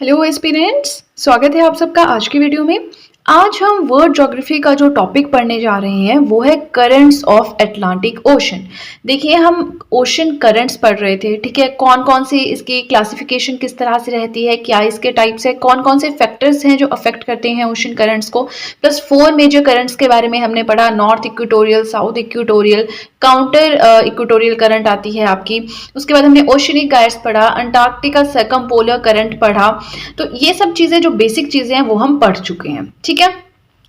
Hello aspirants, स्वागत है आप सबका आज की वीडियो में। आज हम वर्ल्ड ज्योग्राफी का जो टॉपिक पढ़ने जा रहे हैं वो है करंट्स ऑफ अटलांटिक ओशन। देखिए, हम ओशन करंट्स पढ़ रहे थे, ठीक है। कौन कौन से इसकी क्लासिफिकेशन किस तरह से रहती है, क्या इसके टाइप्स है, कौन कौन से फैक्टर्स हैं जो अफेक्ट करते हैं ओशन करंट्स को। प्लस 4 मेजर करंट्स के बारे में हमने पढ़ा, north equatorial, south equatorial, counter equatorial current आती है आपकी। उसके बाद हमने ओशनिक गायर्स पढ़ा, अंटार्कटिका सर्कमपोलर करंट पढ़ा। तो ये सब चीजें जो बेसिक चीजें हैं वो हम पढ़ चुके हैं, ठीक है।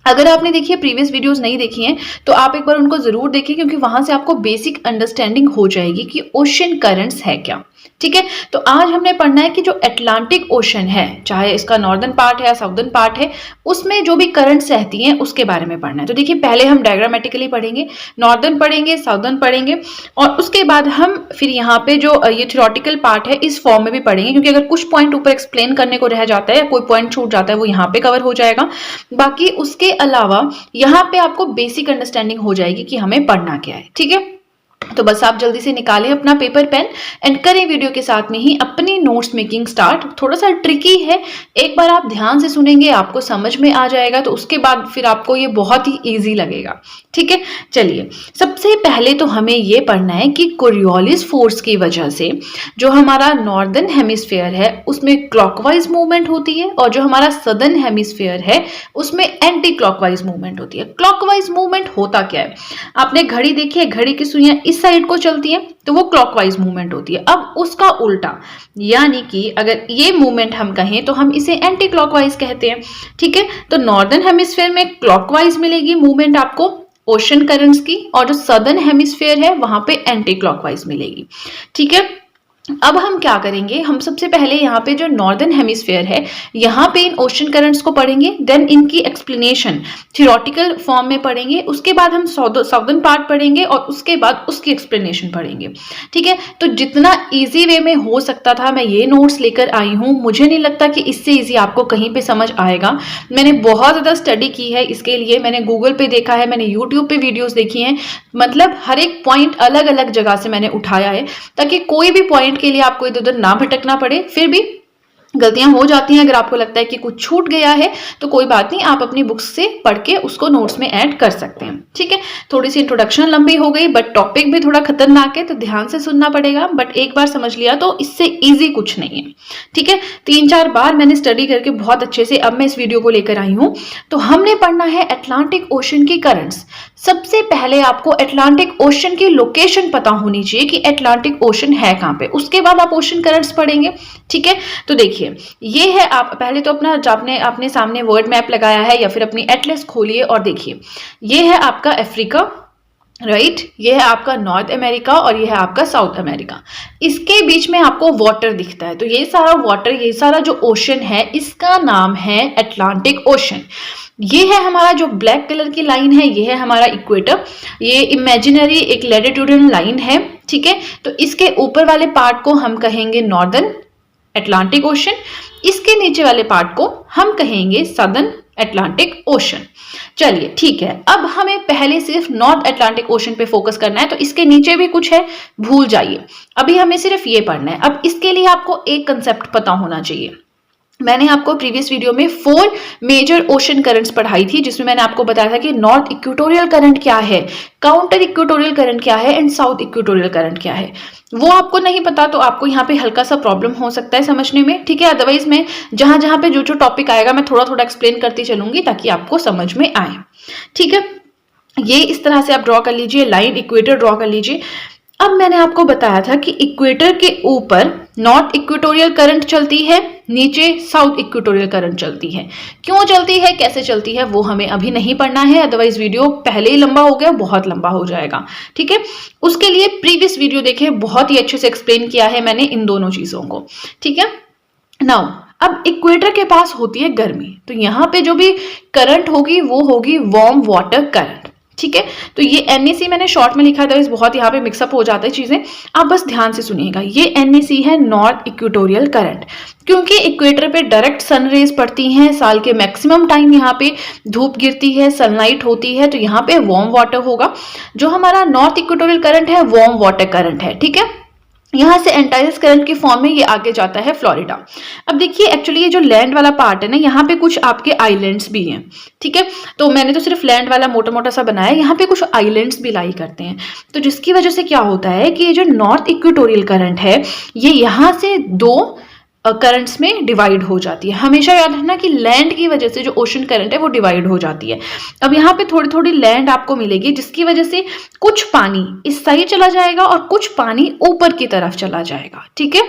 अगर आपने देखिए प्रीवियस वीडियोस नहीं देखी हैं तो आप एक बार उनको जरूर देखिए, क्योंकि वहां से आपको बेसिक अंडरस्टैंडिंग हो जाएगी कि ओशन करंट्स है क्या, ठीक है। तो आज हमने पढ़ना है कि जो अटलांटिक ओशन है, चाहे इसका नॉर्दर्न पार्ट है या साउदर्न पार्ट है, उसमें जो भी करंट्स रहती हैं उसके बारे में पढ़ना है। तो देखिए, पहले हम डायग्रामेटिकली पढ़ेंगे, नॉर्दर्न पढ़ेंगे, साउदर्न पढ़ेंगे, और उसके बाद हम फिर यहाँ पे जो ये थ्योरेटिकल पार्ट है इस फॉर्म में भी पढ़ेंगे, क्योंकि अगर कुछ पॉइंट ऊपर एक्सप्लेन करने को रह जाता है या कोई पॉइंट छूट जाता है वो यहाँ पे कवर हो जाएगा। बाकी उसके अलावा यहाँ पे आपको बेसिक अंडरस्टैंडिंग हो जाएगी कि हमें पढ़ना क्या है, ठीक है। तो बस आप जल्दी से निकालें अपना पेपर पेन एंड करें वीडियो के साथ में ही अपनी नोट्स मेकिंग स्टार्ट। थोड़ा सा ट्रिकी है, एक बार आप ध्यान से सुनेंगे आपको समझ में आ जाएगा, तो उसके बाद फिर आपको ये बहुत ही इजी लगेगा, ठीक है। चलिए, सबसे पहले तो हमें ये पढ़ना है कि कोरियोलिस फोर्स की वजह से जो हमारा नॉर्दर्न हेमिस्फेयर है उसमें क्लॉकवाइज मूवमेंट होती है, और जो हमारा सदर्न हेमिस्फेयर है उसमें एंटी क्लॉकवाइज मूवमेंट होती है। क्लॉकवाइज मूवमेंट होता क्या है, आपने घड़ी देखी है, घड़ी की सुइयां इस साइड को चलती है तो वो क्लॉकवाइज मूवमेंट होती है। अब उसका उल्टा, यानी कि अगर ये मूवमेंट हम कहें तो हम इसे एंटी क्लॉकवाइज कहते हैं, ठीक है। तो नॉर्दर्न हेमिस्फेयर में क्लॉकवाइज मिलेगी मूवमेंट आपको ओशन करंट्स की, और जो सदर्न हेमिस्फेयर है वहां पे एंटी क्लॉकवाइज मिलेगी, ठीक है। अब हम क्या करेंगे, हम सबसे पहले यहाँ पे जो नॉर्दर्न हेमिस्फेयर है यहाँ पे इन ओशन करंट्स को पढ़ेंगे, देन इनकी एक्सप्लेनेशन थ्योरेटिकल फॉर्म में पढ़ेंगे, उसके बाद हम साउदर्न पार्ट पढ़ेंगे और उसके बाद उसकी एक्सप्लेनेशन पढ़ेंगे, ठीक है। तो जितना इजी वे में हो सकता था मैं ये नोट्स लेकर आई हूँ, मुझे नहीं लगता कि इससे इजी आपको कहीं पे समझ आएगा। मैंने बहुत ज़्यादा स्टडी की है इसके लिए, मैंने गूगल पे देखा है, मैंने यूट्यूब पे वीडियोज़ देखी हैं, मतलब हर एक पॉइंट अलग अलग जगह से मैंने उठाया है, ताकि कोई भी पॉइंट के लिए आपको इधर उधर ना भटकना पड़े। फिर भी गलतियां हो जाती हैं, अगर आपको लगता है कि कुछ छूट गया है तो कोई बात नहीं, आप अपनी बुक्स से पढ़ के उसको नोट्स में ऐड कर सकते हैं, ठीक है। थोड़ी सी इंट्रोडक्शन लंबी हो गई, बट टॉपिक भी थोड़ा खतरनाक है तो ध्यान से सुनना पड़ेगा, बट एक बार समझ लिया तो इससे इजी कुछ नहीं है, ठीक है। 3-4 बार मैंने स्टडी करके बहुत अच्छे से अब मैं इस वीडियो को लेकर आई हूं। तो हमने पढ़ना है अटलांटिक ओशन की करंट्स। सबसे पहले आपको अटलांटिक ओशन की लोकेशन पता होनी चाहिए कि अटलांटिक ओशन है कहां पे, उसके बाद आप ओशन करंट्स पढ़ेंगे, ठीक है। तो देखिए, ये है, आप पहले तो अपना आपने अपने सामने वर्ल्ड मैप लगाया है या फिर अपनी एटलस खोलिए और देखिए, ये है आपका अफ्रीका, राइट, ये है आपका नॉर्थ अमेरिका और ये है आपका साउथ अमेरिका। इसके बीच में आपको वाटर दिखता है, तो ये सारा वाटर, ये सारा जो ओशन है इसका नाम है अटलांटिक ओशन। ये है हमारा जो ब्लैक कलर की लाइन है, ये है हमारा इक्वेटर, ये इमेजिनरी एक लैटिट्यूडल लाइन है, ठीक है। तो इसके ऊपर वाले पार्ट को हम कहेंगे नॉर्दर्न अटलांटिक ओशन, इसके नीचे वाले पार्ट को हम कहेंगे सदर्न अटलांटिक ओशन। चलिए ठीक है, अब हमें पहले सिर्फ नॉर्थ अटलांटिक ओशन पे फोकस करना है, तो इसके नीचे भी कुछ है भूल जाइए, अभी हमें सिर्फ ये पढ़ना है। अब इसके लिए आपको एक कंसेप्ट पता होना चाहिए। मैंने आपको प्रीवियस वीडियो में 4 मेजर ओशन करंट्स पढ़ाई थी, जिसमें मैंने आपको बताया था कि नॉर्थ इक्वेटोरियल करंट क्या है, काउंटर इक्वेटोरियल करंट क्या है एंड साउथ इक्वेटोरियल करंट क्या है। वो आपको नहीं पता तो आपको यहाँ पे हल्का सा प्रॉब्लम हो सकता है समझने में, ठीक है। अदरवाइज मैं जहां जहां पे जो जो टॉपिक आएगा मैं थोड़ा थोड़ा एक्सप्लेन करती चलूंगी ताकि आपको समझ में आए, ठीक है। ये इस तरह से आप ड्रॉ कर लीजिए, लाइन इक्वेटर ड्रॉ कर लीजिए। अब मैंने आपको बताया था कि इक्वेटर के ऊपर नॉर्थ इक्वेटोरियल करंट चलती है, नीचे साउथ इक्वेटोरियल करंट चलती है। क्यों चलती है, कैसे चलती है, वो हमें अभी नहीं पढ़ना है, अदरवाइज वीडियो पहले ही लंबा हो गया, बहुत लंबा हो जाएगा, ठीक है। उसके लिए प्रीवियस वीडियो देखें, बहुत ही अच्छे से एक्सप्लेन किया है मैंने इन दोनों चीजों को, ठीक है। नाउ अब इक्वेटर के पास होती है गर्मी, तो यहाँ पे जो भी करंट होगी वो होगी वार्म वाटर करंट, ठीक है। तो ये NEC मैंने शॉर्ट में लिखा था, इस बहुत यहाँ पे मिक्सअप हो जाता है चीजें, आप बस ध्यान से सुनिएगा। ये NEC है नॉर्थ इक्वेटोरियल करंट, क्योंकि इक्वेटर पे डायरेक्ट सन रेज पड़ती हैं, साल के मैक्सिमम टाइम यहाँ पे धूप गिरती है, सनलाइट होती है, तो यहाँ पे वार्म वाटर होगा। जो हमारा नॉर्थ इक्वेटोरियल करंट है वार्म वाटर करंट है, ठीक है। यहाँ से एंटाइजस करंट के फॉर्म में ये आगे जाता है फ्लोरिडा। अब देखिए एक्चुअली ये जो लैंड वाला पार्ट है ना, यहाँ पे कुछ आपके आइलैंड्स भी हैं, ठीक है। तो मैंने तो सिर्फ लैंड वाला मोटा मोटा सा बनाया है, यहाँ पे कुछ आइलैंड्स भी लाई करते हैं। तो जिसकी वजह से क्या होता है कि ये जो नॉर्थ इक्वेटोरियल करंट है, ये यहाँ से दो करंट्स में डिवाइड हो जाती है। हमेशा याद रखना कि लैंड की वजह से जो ओशन करंट है वो डिवाइड हो जाती है। अब यहाँ पे थोड़ी थोड़ी लैंड आपको मिलेगी, जिसकी वजह से कुछ पानी इस साइड चला जाएगा और कुछ पानी ऊपर की तरफ चला जाएगा, ठीक है।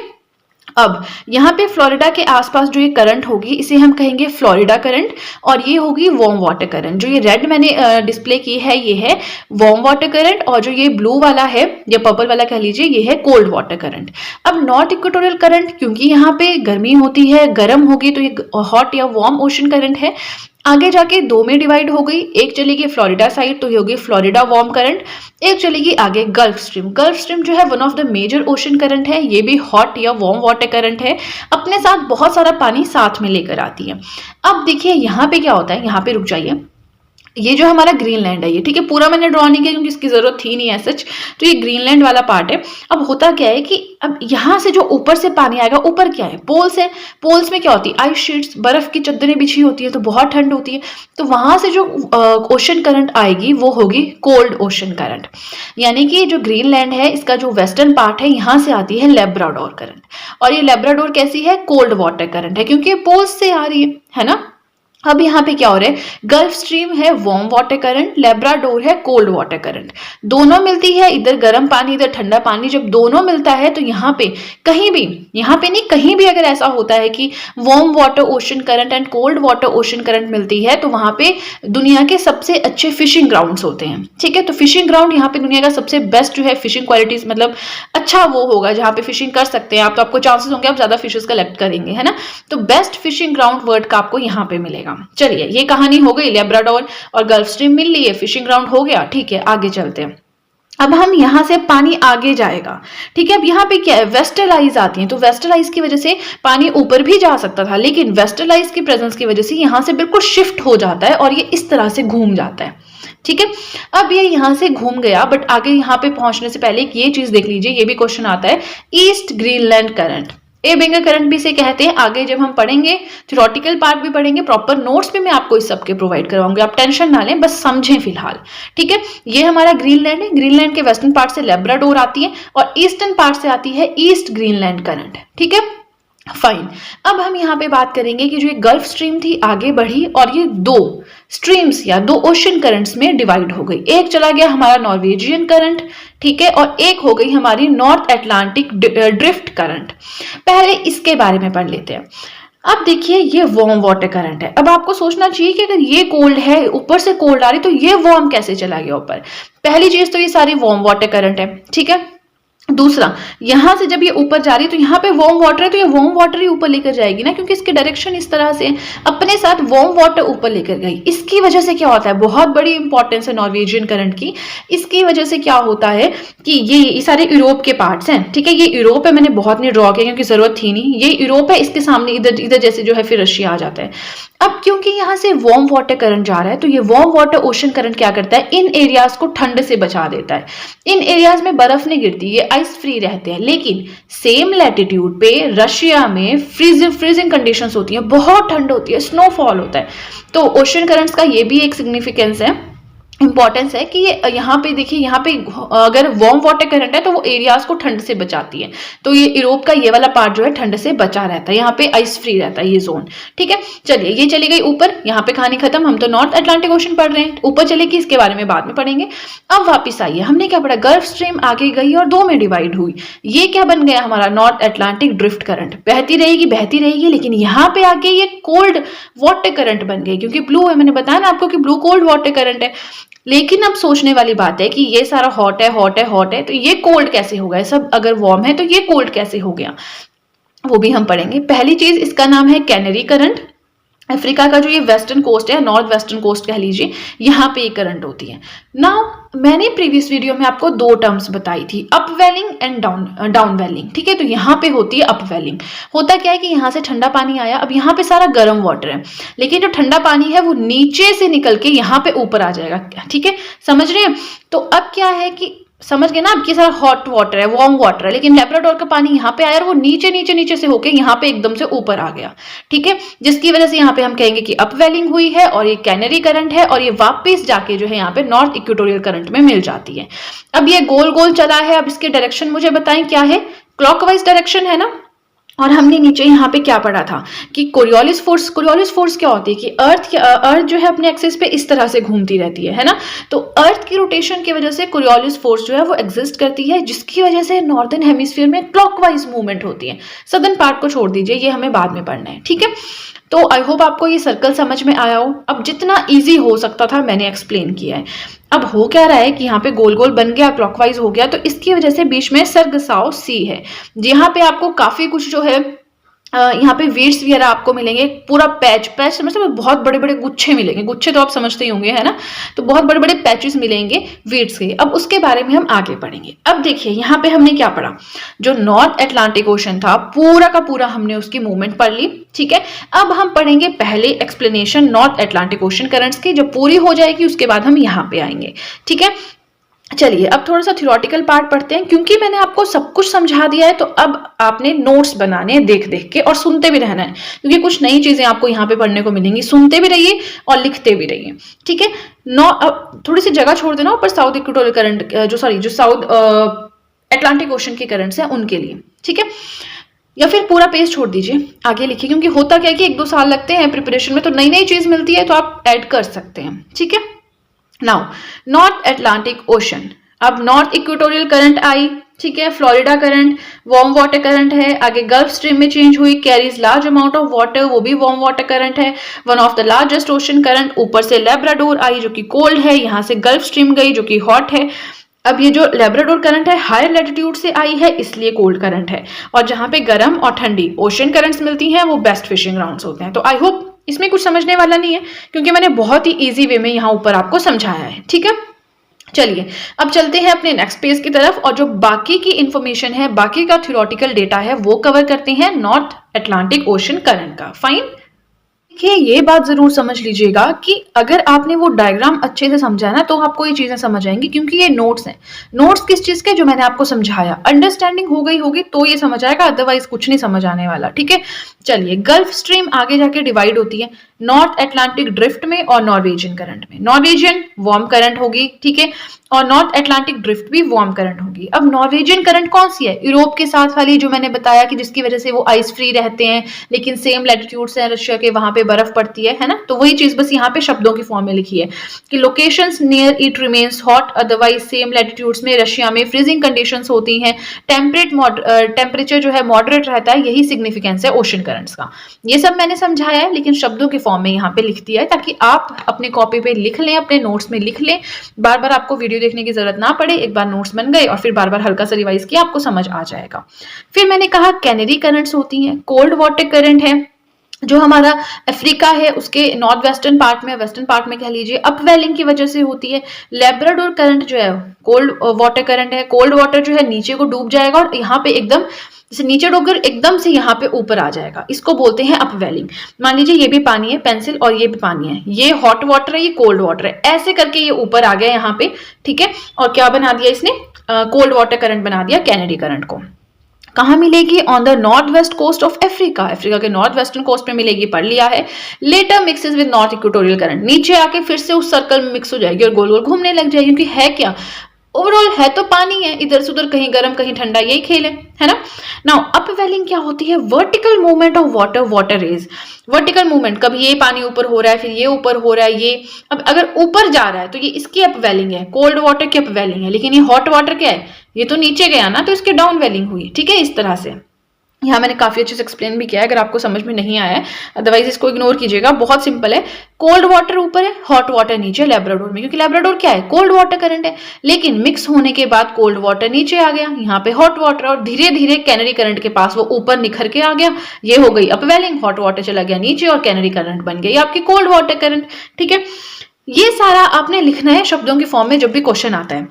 अब यहाँ पे फ्लोरिडा के आसपास जो ये करंट होगी इसे हम कहेंगे फ्लोरिडा करंट, और ये होगी वार्म वाटर करंट। जो ये रेड मैंने डिस्प्ले की है ये है वार्म वाटर करंट, और जो ये ब्लू वाला है या पर्पल वाला कह लीजिए ये है कोल्ड वाटर करंट। अब नॉर्थ इक्वेटोरियल करंट क्योंकि यहाँ पे गर्मी होती है, गर्म होगी, तो ये हॉट या वार्म ओशन करंट है। आगे जाके दो में डिवाइड हो गई, एक चलेगी फ्लोरिडा साइड तो ये होगी फ्लोरिडा वार्म करंट, एक चलेगी आगे गल्फ स्ट्रीम। गल्फ स्ट्रीम जो है one of the major ocean current है, ये भी हॉट या वार्म वाटर करंट है, अपने साथ बहुत सारा पानी साथ में लेकर आती है। अब देखिए यहाँ पे क्या होता है, यहाँ पे रुक जाइए, ये जो हमारा ग्रीनलैंड है ये, ठीक है, पूरा मैंने ड्रॉ नहीं किया क्योंकि इसकी जरूरत थी नहीं है सच। तो ये ग्रीनलैंड वाला पार्ट है। अब होता क्या है कि अब यहाँ से जो ऊपर से पानी आएगा, ऊपर क्या है, पोल्स है। पोल्स में क्या होती है, आइस शीट्स, बर्फ की चद्दरें बिछी होती है, तो बहुत ठंड होती है। तो वहां से जो ओशन करंट आएगी वो होगी कोल्ड ओशन करंट। यानी कि जो ग्रीनलैंड है इसका जो वेस्टर्न पार्ट है, यहाँ से आती है लेब्राडोर करंट, और ये लेब्राडोर कैसी है, कोल्ड वाटर करंट है, क्योंकि पोल्स से आ रही है ना। अब यहाँ पे क्या हो रहा है, गल्फ स्ट्रीम है वार्म वाटर करंट, लेब्राडोर है कोल्ड वाटर करंट, दोनों मिलती है, इधर गर्म पानी इधर ठंडा पानी, जब दोनों मिलता है तो यहाँ पे कहीं भी, यहाँ पे नहीं कहीं भी अगर ऐसा होता है कि warm water ocean current and cold water ocean current मिलती है, तो वहां पे दुनिया के सबसे अच्छे फिशिंग ग्राउंड्स होते हैं, ठीक है। तो फिशिंग ग्राउंड यहाँ पे दुनिया का सबसे बेस्ट जो है फिशिंग क्वालिटीज, मतलब अच्छा वो होगा जहाँ पे फिशिंग कर सकते हैं आप, तो आपको चांसेस होंगे आप ज्यादा फिशेस कलेक्ट करेंगे, है ना। तो बेस्ट फिशिंग ग्राउंड वर्ड का आपको यहाँ पे मिलेगा। चलिए ये कहानी हो गई, लेब्राडोर और गल्फ स्ट्रीम मिल ली है, फिशिंग ग्राउंड हो गया, ठीक है। आगे चलते हैं, अब हम यहाँ से पानी आगे जाएगा, ठीक है। अब यहाँ पे क्या है, वेस्टर्न आइज आती हैं, तो वेस्टर्न आइज की वजह से पानी ऊपर भी जा सकता था, लेकिन वेस्टर्न आइज की प्रेजेंस की वजह से यहाँ से बिल्कुल शिफ्ट हो जाता है और ये इस तरह से घूम जाता है, ठीक है। अब ये यहाँ से घूम गया, बट आगे यहाँ पे पहुंचने से पहले एक ये चीज देख लीजिए, ये भी क्वेश्चन आता है, ईस्ट ग्रीनलैंड करंट, ए बेंगर करंट भी इसे कहते हैं। आगे जब हम पढ़ेंगे थ्योरेटिकल पार्ट भी पढ़ेंगे, प्रॉपर नोट्स भी मैं आपको इस सबके प्रोवाइड करवाऊंगी, आप टेंशन ना लें, बस समझें फिलहाल, ठीक है। ये हमारा ग्रीनलैंड है, ग्रीनलैंड के वेस्टर्न पार्ट से लेब्राडोर आती है और ईस्टर्न पार्ट से आती है ईस्ट ग्रीनलैंड करंट, ठीक है, फाइन। अब हम यहाँ पे बात करेंगे कि जो ये गल्फ स्ट्रीम थी आगे बढ़ी और ये दो स्ट्रीम्स या दो ओशन करंट्स में डिवाइड हो गई। एक चला गया हमारा नॉर्वेजियन करंट, ठीक है, और एक हो गई हमारी नॉर्थ अटलांटिक ड्रिफ्ट करंट। पहले इसके बारे में पढ़ लेते हैं। अब देखिए ये वार्म वाटर करंट है। अब आपको सोचना चाहिए कि अगर ये कोल्ड है, ऊपर से कोल्ड आ रही, तो ये वार्म कैसे चला गया ऊपर। पहली चीज तो ये सारी वार्म वाटर करंट है, ठीक है। दूसरा, यहां से जब ये ऊपर जा रही है तो यहाँ पे वार्म वाटर है, तो ये वार्म वाटर ही ऊपर लेकर जाएगी ना, क्योंकि इसकी डायरेक्शन इस तरह से अपने साथ वार्म वाटर ऊपर लेकर गई। इसकी वजह से क्या होता है, बहुत बड़ी इंपॉर्टेंस है नॉर्वेजियन करंट की। इसकी वजह से क्या होता है कि ये सारे यूरोप के पार्ट्स हैं, ठीक है। ये यूरोप है, मैंने बहुत नहीं ड्रॉ किया क्योंकि जरूरत थी नहीं, ये यूरोप है, इसके सामने इधर इधर जैसे जो है फिर रशिया आ जाता है। अब क्योंकि यहाँ से वार्म वाटर करंट जा रहा है, तो ये वार्म वाटर ओशन करंट क्या करता है, इन एरियाज को ठंड से बचा देता है। इन एरियाज में बर्फ नहीं गिरती, ये आइस फ्री रहते हैं, लेकिन सेम लैटिट्यूड पे रशिया में फ्रीजिंग कंडीशंस होती हैं, बहुत ठंड होती है, स्नोफॉल होता है। तो ओशन करंट्स का ये भी एक सिग्निफिकेंस है, इंपॉर्टेंस है कि ये यहाँ पे देखिए, यहाँ पे अगर वार्म वाटर करंट है तो वो एरियाज को ठंड से बचाती है। तो ये यूरोप का ये वाला पार्ट जो है ठंड से बचा रहता है, यहाँ पे आइस फ्री रहता है ये जोन, ठीक है। चलिए ये चली गई ऊपर, यहाँ पे कहानी खत्म। हम तो नॉर्थ अटलांटिक ओशन पढ़ रहे हैं, ऊपर चलेगी इसके बारे में बाद में पढ़ेंगे। अब वापिस आइए, हमने क्या पढ़ा, गल्फ स्ट्रीम आगे गई और दो में डिवाइड हुई। ये क्या बन गया हमारा, नॉर्थ अटलांटिक ड्रिफ्ट करंट। बहती रहेगी, लेकिन यहाँ पे आके ये कोल्ड वाटर करंट बन गई, क्योंकि ब्लू है, मैंने बताया ना आपको कि ब्लू कोल्ड वाटर करंट है। लेकिन अब सोचने वाली बात है कि ये सारा हॉट है, तो ये कोल्ड कैसे हो गया, सब अगर वार्म है तो ये कोल्ड कैसे हो गया, वो भी हम पढ़ेंगे। पहली चीज, इसका नाम है कैनरी करंट। अफ्रीका का जो ये वेस्टर्न कोस्ट है, नॉर्थ वेस्टर्न कोस्ट कह लीजिए, यहाँ पे ये करंट होती है। नाउ मैंने प्रीवियस वीडियो में आपको दो टर्म्स बताई थी, अपवेलिंग एंड डाउन वेलिंग, ठीक है। तो यहाँ पे होती है अपवेलिंग। होता क्या है कि यहाँ से ठंडा पानी आया, अब यहाँ पे सारा गर्म वाटर है, लेकिन जो ठंडा पानी है वो नीचे से निकल के यहाँ पे ऊपर आ जाएगा, ठीक है, समझ रहे हैं। तो अब क्या है कि समझ गए ना आप, कि सारा हॉट वाटर है, वार्म वाटर है, लेकिन लैब्राडोर का पानी यहाँ पे आया और वो नीचे नीचे नीचे से होके यहाँ पे एकदम से ऊपर आ गया, ठीक है, जिसकी वजह से यहाँ पे हम कहेंगे कि अपवेलिंग हुई है और ये कैनरी करंट है और ये वापस जाके जो है यहाँ पे नॉर्थ इक्वेटोरियल करंट में मिल जाती है। अब ये गोल गोल चला है, अब इसके डायरेक्शन मुझे बताएं क्या है, क्लॉकवाइज डायरेक्शन है ना। और हमने नीचे यहाँ पे क्या पढ़ा था कि कोरियोलिस फोर्स क्या होती है कि अर्थ जो है अपने एक्सिस पे इस तरह से घूमती रहती है ना। तो अर्थ की रोटेशन की वजह से कोरियोलिस फोर्स जो है वो एग्जिस्ट करती है, जिसकी वजह से नॉर्दर्न हेमिस्फीयर में क्लॉकवाइज मूवमेंट होती है। सदर्न पार्ट को छोड़ दीजिए, ये हमें बाद में पढ़ना है, ठीक है। तो आई होप आपको ये सर्कल समझ में आया हो। अब जितना इजी हो सकता था मैंने एक्सप्लेन किया है। अब हो क्या रहा है कि यहाँ पे गोल गोल बन गया, क्लॉकवाइज हो गया, तो इसकी वजह से बीच में सर्गसाओ सी है, यहाँ पे आपको काफी कुछ जो है यहाँ पे वीड्स वगैरह आपको मिलेंगे, पूरा पैच मतलब बहुत बड़े बड़े गुच्छे मिलेंगे, गुच्छे तो आप समझते ही होंगे है ना, तो बहुत बड़े बड़े पैचेस मिलेंगे वीड्स के। अब उसके बारे में हम आगे पढ़ेंगे। अब देखिए यहाँ पे हमने क्या पढ़ा, जो नॉर्थ अटलांटिक ओशन था पूरा का पूरा हमने उसकी मूवमेंट पढ़ ली, ठीक है। अब हम पढ़ेंगे पहले explanation north Atlantic ocean currents की, जब पूरी हो जाएगी उसके बाद हम यहाँ पे आएंगे, ठीक है। चलिए अब थोड़ा सा थ्योरेटिकल पार्ट पढ़ते हैं, क्योंकि मैंने आपको सब कुछ समझा दिया है तो अब आपने नोट्स बनाने हैं देख देख के, और सुनते भी रहना है, क्योंकि कुछ नई चीजें आपको यहाँ पे पढ़ने को मिलेंगी। सुनते भी रहिए और लिखते भी रहिए, ठीक है। थोड़ी सी जगह छोड़ देना ऊपर साउथ इक्वेटोरियल करंट जो साउथ अटलांटिक ओशन के करंट्स हैं उनके लिए, ठीक है। या फिर पूरा पेज छोड़ दीजिए, आगे लिखिए, क्योंकि होता क्या है कि 1-2 साल लगते हैं प्रिपरेशन में, तो नई नई चीज मिलती है तो आप ऐड कर सकते हैं, ठीक है। नाउ नॉर्थ अटलांटिक ओशन, अब नॉर्थ इक्वेटोरियल करंट आई, ठीक है, Florida current warm water current है, आगे गल्फ स्ट्रीम में चेंज हुई, carries large amount of water, वो भी वार्म वाटर करंट है, one of the largest ocean current. ऊपर से लैब्राडोर आई जो कि कोल्ड है, यहां से गल्फ स्ट्रीम गई जो कि हॉट है। अब ये जो लैब्राडोर करंट है हायर लैटिट्यूड से आई है इसलिए कोल्ड करंट है, और जहां पे गर्म और ठंडी ओशन करंट्स मिलती हैं वो बेस्ट फिशिंग ग्राउंड्स होते हैं। तो आई होप इसमें कुछ समझने वाला नहीं है, क्योंकि मैंने बहुत ही इजी वे में यहाँ ऊपर आपको समझाया है, ठीक है। चलिए अब चलते हैं अपने नेक्स्ट पेज की तरफ, और जो बाकी की इंफॉर्मेशन है, बाकी का थ्योरेटिकल डेटा है, वो कवर करते हैं नॉर्थ अटलांटिक ओशन करंट का। फाइन, देखिए ये बात जरूर समझ लीजिएगा कि अगर आपने वो डायग्राम अच्छे से समझा ना तो आपको ये चीजें समझ आएंगी, क्योंकि ये नोट्स हैं। नोट्स किस चीज के, जो मैंने आपको समझाया, अंडरस्टैंडिंग हो गई होगी तो ये समझ आएगा, अदरवाइज कुछ नहीं समझ आने वाला, ठीक है। चलिए गल्फ स्ट्रीम आगे जाके डिवाइड होती है नॉर्थ अटलांटिक ड्रिफ्ट में और नॉर्वेजियन करंट में। नॉर्वेजियन वार्म करंट होगी, ठीक है, और नॉर्थ अटलांटिक ड्रिफ्ट भी वार्म करंट होगी। अब नॉर्वेजियन करंट कौन सी है, यूरोप के साथ वाली, जो मैंने बताया कि जिसकी वजह से वो आइस फ्री रहते हैं, लेकिन सेम लैटिट्यूड से रशिया के, वहां पे बर्फ पड़ती है ना। तो वही चीज बस यहाँ पे शब्दों की फॉर्म में लिखी है कि locations near it remains hot, otherwise same latitudes में रशिया में फ्रीजिंग कंडीशंस होती हैं, टेम्परेचर जो है मॉडरेट रहता है, यही सिग्निफिकेंस है ओशन करंट्स का। ये सब मैंने समझाया है, लेकिन शब्दों के फॉर्म में यहाँ पे लिख दिया है, ताकि आप अपने कॉपी पे लिख लें, अपने नोट्स में लिख लें, बार बार आपको वीडियो देखने की जरूरत ना पड़े, एक बार नोट्स बन गए और फिर बार बार हल्का सा रिवाइज किया, आपको समझ आ जाएगा। फिर मैंने कहा कैनरी करंट्स होती हैं, कोल्ड वाटर करंट है, जो हमारा अफ्रीका है उसके नॉर्थ वेस्टर्न पार्ट में, वेस्टर्न पार्ट में कह लीजिए, अपवेलिंग की वजह से होती है। लैब्राडोर करंट जो है कोल्ड वाटर करंट है, कोल्ड वाटर जो है नीचे को डूब जाएगा और यहाँ पे एकदम जैसे नीचे डूबकर एकदम से यहाँ पे ऊपर आ जाएगा, इसको बोलते हैं अपवेलिंग। मान लीजिए ये भी पानी है पेंसिल, और ये भी पानी है, ये हॉट वाटर है, ये कोल्ड वाटर है, ऐसे करके ये ऊपर आ गया यहाँ पे, ठीक है। और क्या बना दिया इसने, कोल्ड वाटर करंट बना दिया कैनेडी करंट को। कहाँ मिलेगी, on the north west coast of Africa, Africa के नॉर्थ वेस्टर्न कोस्ट पे मिलेगी, पढ़ लिया है। Later mixes with north equatorial current, नीचे आके फिर से उस सर्कल में मिक्स हो जाएगी और गोल गोल घूमने लग जाएगी, क्योंकि है क्या, ओवरऑल है तो पानी है, इधर से उधर कहीं गर्म कहीं ठंडा, यही खेल है ना। नाउ अपवेलिंग क्या होती है, vertical movement of water, water raise, vertical movement, कभी ये पानी ऊपर हो रहा है, फिर ये ऊपर हो रहा है, ये अब अगर ऊपर जा रहा है तो ये इसकी अपवेलिंग है, कोल्ड वाटर की अपवेलिंग है, लेकिन ये हॉट वाटर क्या है, ये तो नीचे गया ना, तो इसकी डाउन वेलिंग हुई, ठीक है। इस तरह से यहाँ मैंने काफी अच्छे से एक्सप्लेन भी किया है, अगर आपको समझ में नहीं आया है, अदरवाइज इसको इग्नोर कीजिएगा, बहुत सिंपल है। कोल्ड वाटर ऊपर है, हॉट वाटर नीचे लैब्राडोर में, क्योंकि लैब्राडोर क्या है, कोल्ड वाटर करंट है, लेकिन मिक्स होने के बाद कोल्ड वाटर नीचे आ गया, यहाँ पे हॉट वाटर, और धीरे धीरे कैनरी करंट के पास वो ऊपर निखर के आ गया, ये हो गई अपवेलिंग, हॉट वाटर चला गया नीचे और कैनरी करंट बन गई आपकी कोल्ड वाटर करंट, ठीक है। ये सारा आपने लिखना है शब्दों के फॉर्म में जब भी क्वेश्चन आता है।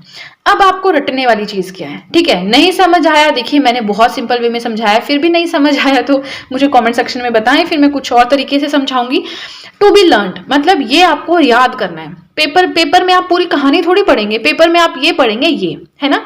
अब आपको रटने वाली चीज क्या है, ठीक है। नहीं समझ आया, देखिए मैंने बहुत सिंपल वे में समझाया, फिर भी नहीं समझ आया तो मुझे कमेंट सेक्शन में बताएं, फिर मैं कुछ और तरीके से समझाऊंगी। टू बी लर्न्ड मतलब ये आपको याद करना है, पेपर में आप पूरी कहानी थोड़ी पढ़ेंगे, पेपर में आप ये पढ़ेंगे, ये है ना,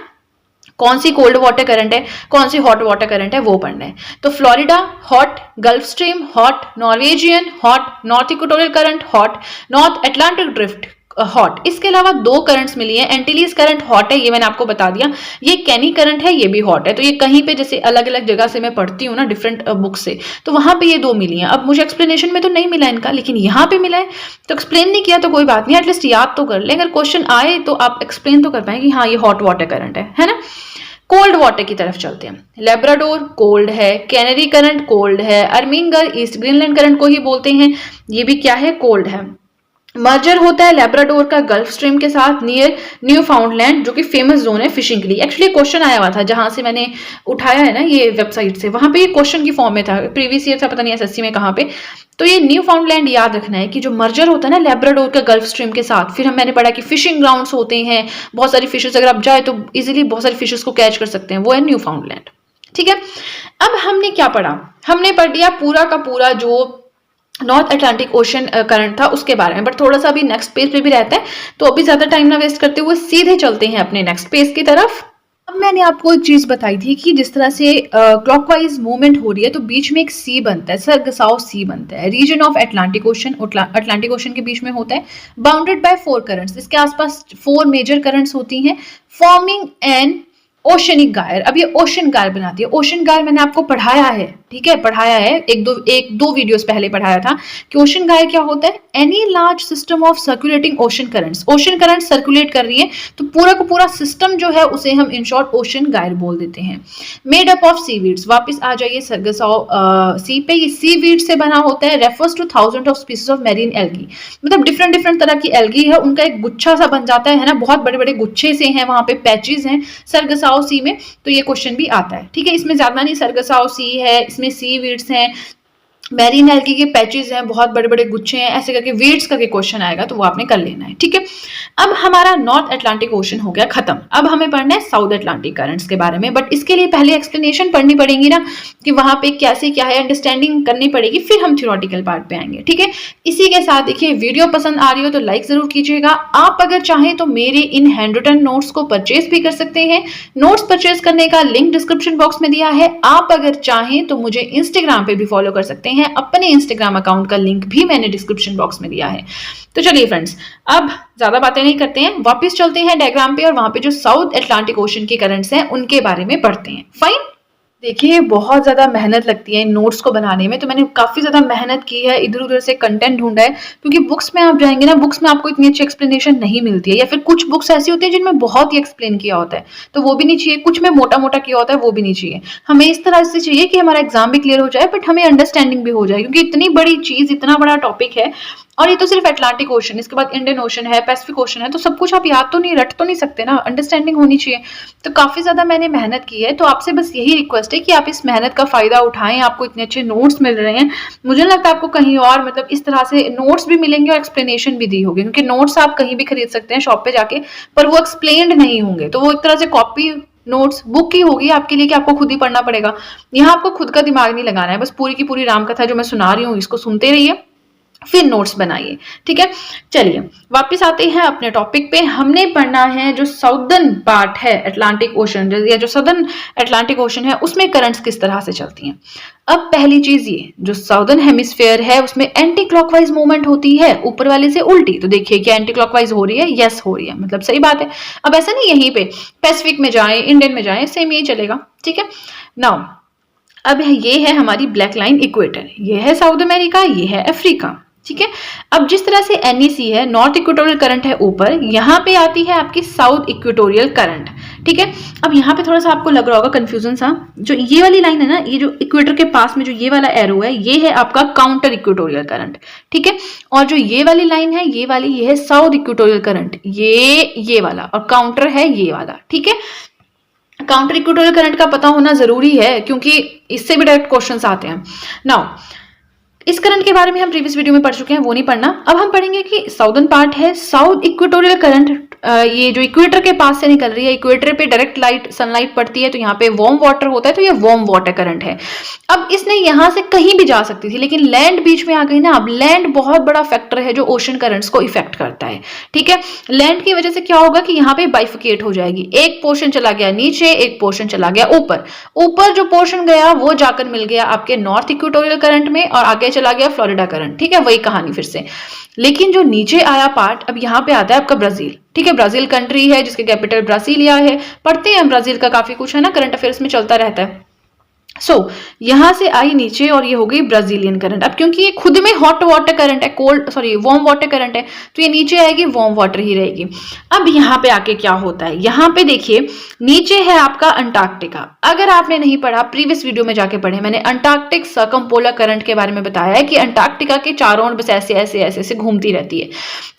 कौन सी कोल्ड वाटर करंट है, कौन सी हॉट वाटर करंट है, वो पढ़ना है। तो Florida hot, gulf stream hot, Norwegian hot, north equatorial current hot, north Atlantic drift hot. इसके अलावा दो करंट्स मिली है, एंटिलीज करंट हॉट है, ये मैंने आपको बता दिया। ये कैनी करंट है, ये भी हॉट है। तो ये कहीं पे जैसे अलग अलग जगह से मैं पढ़ती हूँ ना, डिफरेंट बुक से, तो वहां पे ये दो मिली हैं। अब मुझे एक्सप्लेनेशन में तो नहीं मिला इनका, लेकिन यहाँ पे मिला है, तो एक्सप्लेन नहीं किया तो कोई बात नहीं, एटलीस्ट याद तो कर ले। अगर क्वेश्चन आए तो आप एक्सप्लेन तो कर पाएंगे, हाँ ये हॉट वाटर करंट है ना। कोल्ड वाटर की तरफ चलते हैं। लेब्राडोर कोल्ड है, कैनरी करंट कोल्ड है, अर्मिंगर ईस्ट ग्रीनलैंड करंट को ही बोलते हैं, ये भी क्या है, कोल्ड है। मर्जर होता है लेब्राडोर का गल्फ स्ट्रीम के साथ नियर न्यू फाउंडलैंड, जो कि फेमस जोन है फिशिंग के लिए। एक्चुअली क्वेश्चन आया हुआ था जहां से मैंने उठाया है ना ये वेबसाइट से, वहां पे ये क्वेश्चन की फॉर्म में था, प्रीवियस ईयर था, पता नहीं एसएससी में कहाँ पे। तो ये न्यू फाउंडलैंड याद रखना है कि जो मर्जर होता है ना लेब्राडोर का गल्फ स्ट्रीम के साथ, फिर मैंने पढ़ा कि फिशिंग ग्राउंड्स होते हैं, बहुत सारी फिशेस, अगर आप जाए तो इजिली बहुत सारी फिशेस को कैच कर सकते हैं, वो है न्यू फाउंडलैंड। ठीक है, अब हमने क्या पढ़ा, हमने पढ़ लिया पूरा का पूरा जो नॉर्थ अटलांटिक ओशन करंट था उसके बारे में, बट थोड़ा सा अभी नेक्स्ट पेज पे भी रहता है, तो अभी ज्यादा टाइम ना वेस्ट करते हुए सीधे चलते हैं अपने नेक्स्ट पेज की तरफ। अब मैंने आपको एक चीज बताई थी कि जिस तरह से क्लॉकवाइज मूवमेंट हो रही है तो बीच में एक सी बनता है, सरगसाव सी बनता है, region of Atlantic ocean, Atlantic ocean के बीच में होता है, बाउंडेड बाय 4 करंट्स, इसके आसपास 4 मेजर करंट्स होती हैं, फॉर्मिंग एन ओशनिक गायर। अब ये ओशन गायर बनाती है। ओशन गायर मैंने आपको पढ़ाया है, ठीक है, पढ़ाया है, एक दो वीडियोस पहले पढ़ाया था कि ओशन गायर क्या होता है, any large system of circulating ocean currents, ocean current circulate कर रही है तो पूरा का पूरा सिस्टम जो है उसे हम इन शॉर्ट ओशन गायर बोल देते हैं। मेड अप ऑफ सीवीड्स, वापस आ जाइए सरगसाव सी पे, ये सीवीड से बना होता है, refers two thousand of species of marine algae, मतलब डिफरेंट डिफरेंट तरह की एल्गी है, उनका एक गुच्छा सा बन जाता है ना, बहुत बड़े बड़े गुच्छे से हैं, वहां पे पैचेस हैं सरगसाव सी में, तो ये क्वेश्चन भी आता है। ठीक है, इसमें ज्यादा नहीं, सरगसाव सी है, इसमें सी वीड्स हैं, मैरीन एल्गी के पैचेस हैं, बहुत बड़े बड़े गुच्छे हैं, ऐसे करके वीड्स करके क्वेश्चन आएगा तो वो आपने कर लेना है। ठीक है, अब हमारा नॉर्थ अटलांटिक ओशन हो गया खत्म। अब हमें पढ़ना है साउथ अटलांटिक करंट्स के बारे में, बट इसके लिए पहले एक्सप्लेनेशन पढ़नी पड़ेगी ना कि वहां पे कैसे क्या है, अंडरस्टैंडिंग करनी पड़ेगी, फिर हम थ्योरेटिकल पार्ट पे आएंगे। ठीक है, इसी के साथ देखिए वीडियो पसंद आ रही हो तो लाइक जरूर कीजिएगा। आप अगर चाहें तो मेरे इन हैंड रिटन नोट्स को परचेज भी कर सकते हैं, नोट्स परचेज करने का लिंक डिस्क्रिप्शन बॉक्स में दिया है। आप अगर चाहें तो मुझे इंस्टाग्राम पे भी फॉलो कर सकते हैं, अपने इंस्टाग्राम अकाउंट का लिंक भी मैंने डिस्क्रिप्शन बॉक्स में दिया है। तो चलिए फ्रेंड्स, अब ज्यादा बातें नहीं करते हैं, वापस चलते हैं डायग्राम पे और वहां पे जो साउथ अटलांटिक ओशन के करंट्स हैं उनके बारे में पढ़ते हैं। फाइन, देखिए बहुत ज़्यादा मेहनत लगती है इन नोट्स को बनाने में, तो मैंने काफ़ी ज़्यादा मेहनत की है, इधर उधर से कंटेंट ढूंढा है, क्योंकि बुक्स में आप जाएंगे ना, बुक्स में आपको इतनी अच्छी एक्सप्लेनेशन नहीं मिलती है, या फिर कुछ बुक्स ऐसी होती है जिनमें बहुत ही एक्सप्लेन किया होता है, तो वो भी नहीं चाहिए, कुछ में मोटा मोटा किया होता है वो भी नहीं चाहिए। हमें इस तरह से चाहिए कि हमारा एग्जाम भी क्लियर हो जाए, बट हमें अंडरस्टैंडिंग भी हो जाए, क्योंकि इतनी बड़ी चीज़, इतना बड़ा टॉपिक है, और ये तो सिर्फ अटलांटिक ओशन, इसके बाद इंडियन ओशन है, पैसिफिक ओशन है, तो सब कुछ आप याद तो नहीं, रट तो नहीं सकते ना, अंडरस्टैंडिंग होनी चाहिए। तो काफ़ी ज़्यादा मैंने मेहनत की है, तो आपसे बस यही रिक्वेस्ट है कि आप इस मेहनत का फ़ायदा उठाएं, आपको इतने अच्छे नोट्स मिल रहे हैं, मुझे लगता है आपको कहीं और मतलब इस तरह से नोट्स भी मिलेंगे और एक्सप्लेनेशन भी दी होगी, क्योंकि नोट्स आप कहीं भी खरीद सकते हैं शॉप पे जाके, पर वो एक्सप्लेन्ड नहीं होंगे, तो वो एक तरह से कॉपी नोट्स बुक ही होगी आपके लिए कि आपको खुद ही पढ़ना पड़ेगा। यहाँ आपको खुद का दिमाग नहीं लगाना है, बस पूरी की पूरी रामकथा जो मैं सुना रही हूँ इसको सुनते रहिए, फिर नोट्स बनाइए। ठीक है, चलिए वापस आते हैं अपने टॉपिक पे। हमने पढ़ना है जो साउदर्न पार्ट है अटलांटिक ओशन, या जो सदर्न अटलांटिक ओशन है, उसमें करंट्स किस तरह से चलती हैं। अब पहली चीज, ये जो साउदर्न हेमिस्फेयर है उसमें एंटी क्लॉकवाइज मूवमेंट होती है, ऊपर वाले से उल्टी। तो देखिए क्या एंटी क्लॉकवाइज हो रही है, यस हो रही है, मतलब सही बात है। अब ऐसा नहीं यहीं पे पैसिफिक में जाए, इंडियन में जाए, सेम यही चलेगा। ठीक है, नाउ अब ये है हमारी ब्लैक लाइन इक्वेटर, ये है साउथ अमेरिका, ये है अफ्रीका। ठीक है, अब जिस तरह से एनईसी है, नॉर्थ इक्वेटोरियल करंट है ऊपर, यहाँ पे आती है आपकी साउथ इक्वेटोरियल करंट। ठीक है, अब यहाँ पे थोड़ा सा आपको लग रहा होगा कंफ्यूजन सा, जो ये वाली लाइन है ना, ये जो इक्वेटर के पास में जो ये वाला एरो है, ये है आपका काउंटर इक्वेटोरियल करंट। ठीक है, और जो ये वाली लाइन है, ये वाली, ये है साउथ इक्वेटोरियल करंट, ये वाला, और काउंटर है ये वाला। ठीक है, काउंटर इक्वेटोरियल करंट का पता होना जरूरी है, क्योंकि इससे भी डायरेक्ट क्वेश्चंस आते हैं। नाउ इस करंट के बारे में हम प्रीवियस वीडियो में पढ़ चुके हैं, वो नहीं पढ़ना। अब हम पढ़ेंगे कि साउदर्न पार्ट है, साउथ इक्वेटोरियल करंट ये जो इक्वेटर के पास से निकल रही है, इक्वेटर पे डायरेक्ट लाइट सनलाइट पड़ती है तो यहाँ पे वार्म वाटर होता है, तो ये वार्म वाटर करंट है। अब इसने यहाँ से कहीं भी जा सकती थी, लेकिन लैंड बीच में आ गई ना। अब लैंड बहुत बड़ा फैक्टर है जो ओशन करंट्स को इफेक्ट करता है, ठीक है। लैंड की वजह से क्या होगा कि यहाँ पे बाइफिकेट हो जाएगी, एक पोर्शन चला गया नीचे, एक पोर्शन चला गया ऊपर। ऊपर जो पोर्शन गया वो जाकर मिल गया आपके नॉर्थ इक्वेटोरियल करंट में और आगे चला गया फ्लोरिडा करंट, ठीक है, वही कहानी फिर से। लेकिन जो नीचे आया पार्ट, अब यहाँ पे आता है आपका ब्राजील, ठीक है। ब्राजील कंट्री है जिसके कैपिटल ब्रासीलिया है। पढ़ते हैं ब्राजील का काफी कुछ, है ना, करंट अफेयर्स में चलता रहता है। यहां से आई नीचे और ये हो गई ब्राजीलियन करंट। अब क्योंकि ये खुद में हॉट वाटर करंट है, वार्म वाटर करंट है, तो ये नीचे आएगी, वार्म वाटर ही रहेगी। अब यहाँ पे आके क्या होता है, यहाँ पे देखिए नीचे है आपका अंटार्कटिका। अगर आपने नहीं पढ़ा, प्रीवियस वीडियो में जाके पढ़े, मैंने अंटार्कटिक सर्कमपोलर करंट के बारे में बताया है कि अंटार्कटिका के चारों ओर बस ऐसे ऐसे ऐसे ऐसे घूमती रहती है।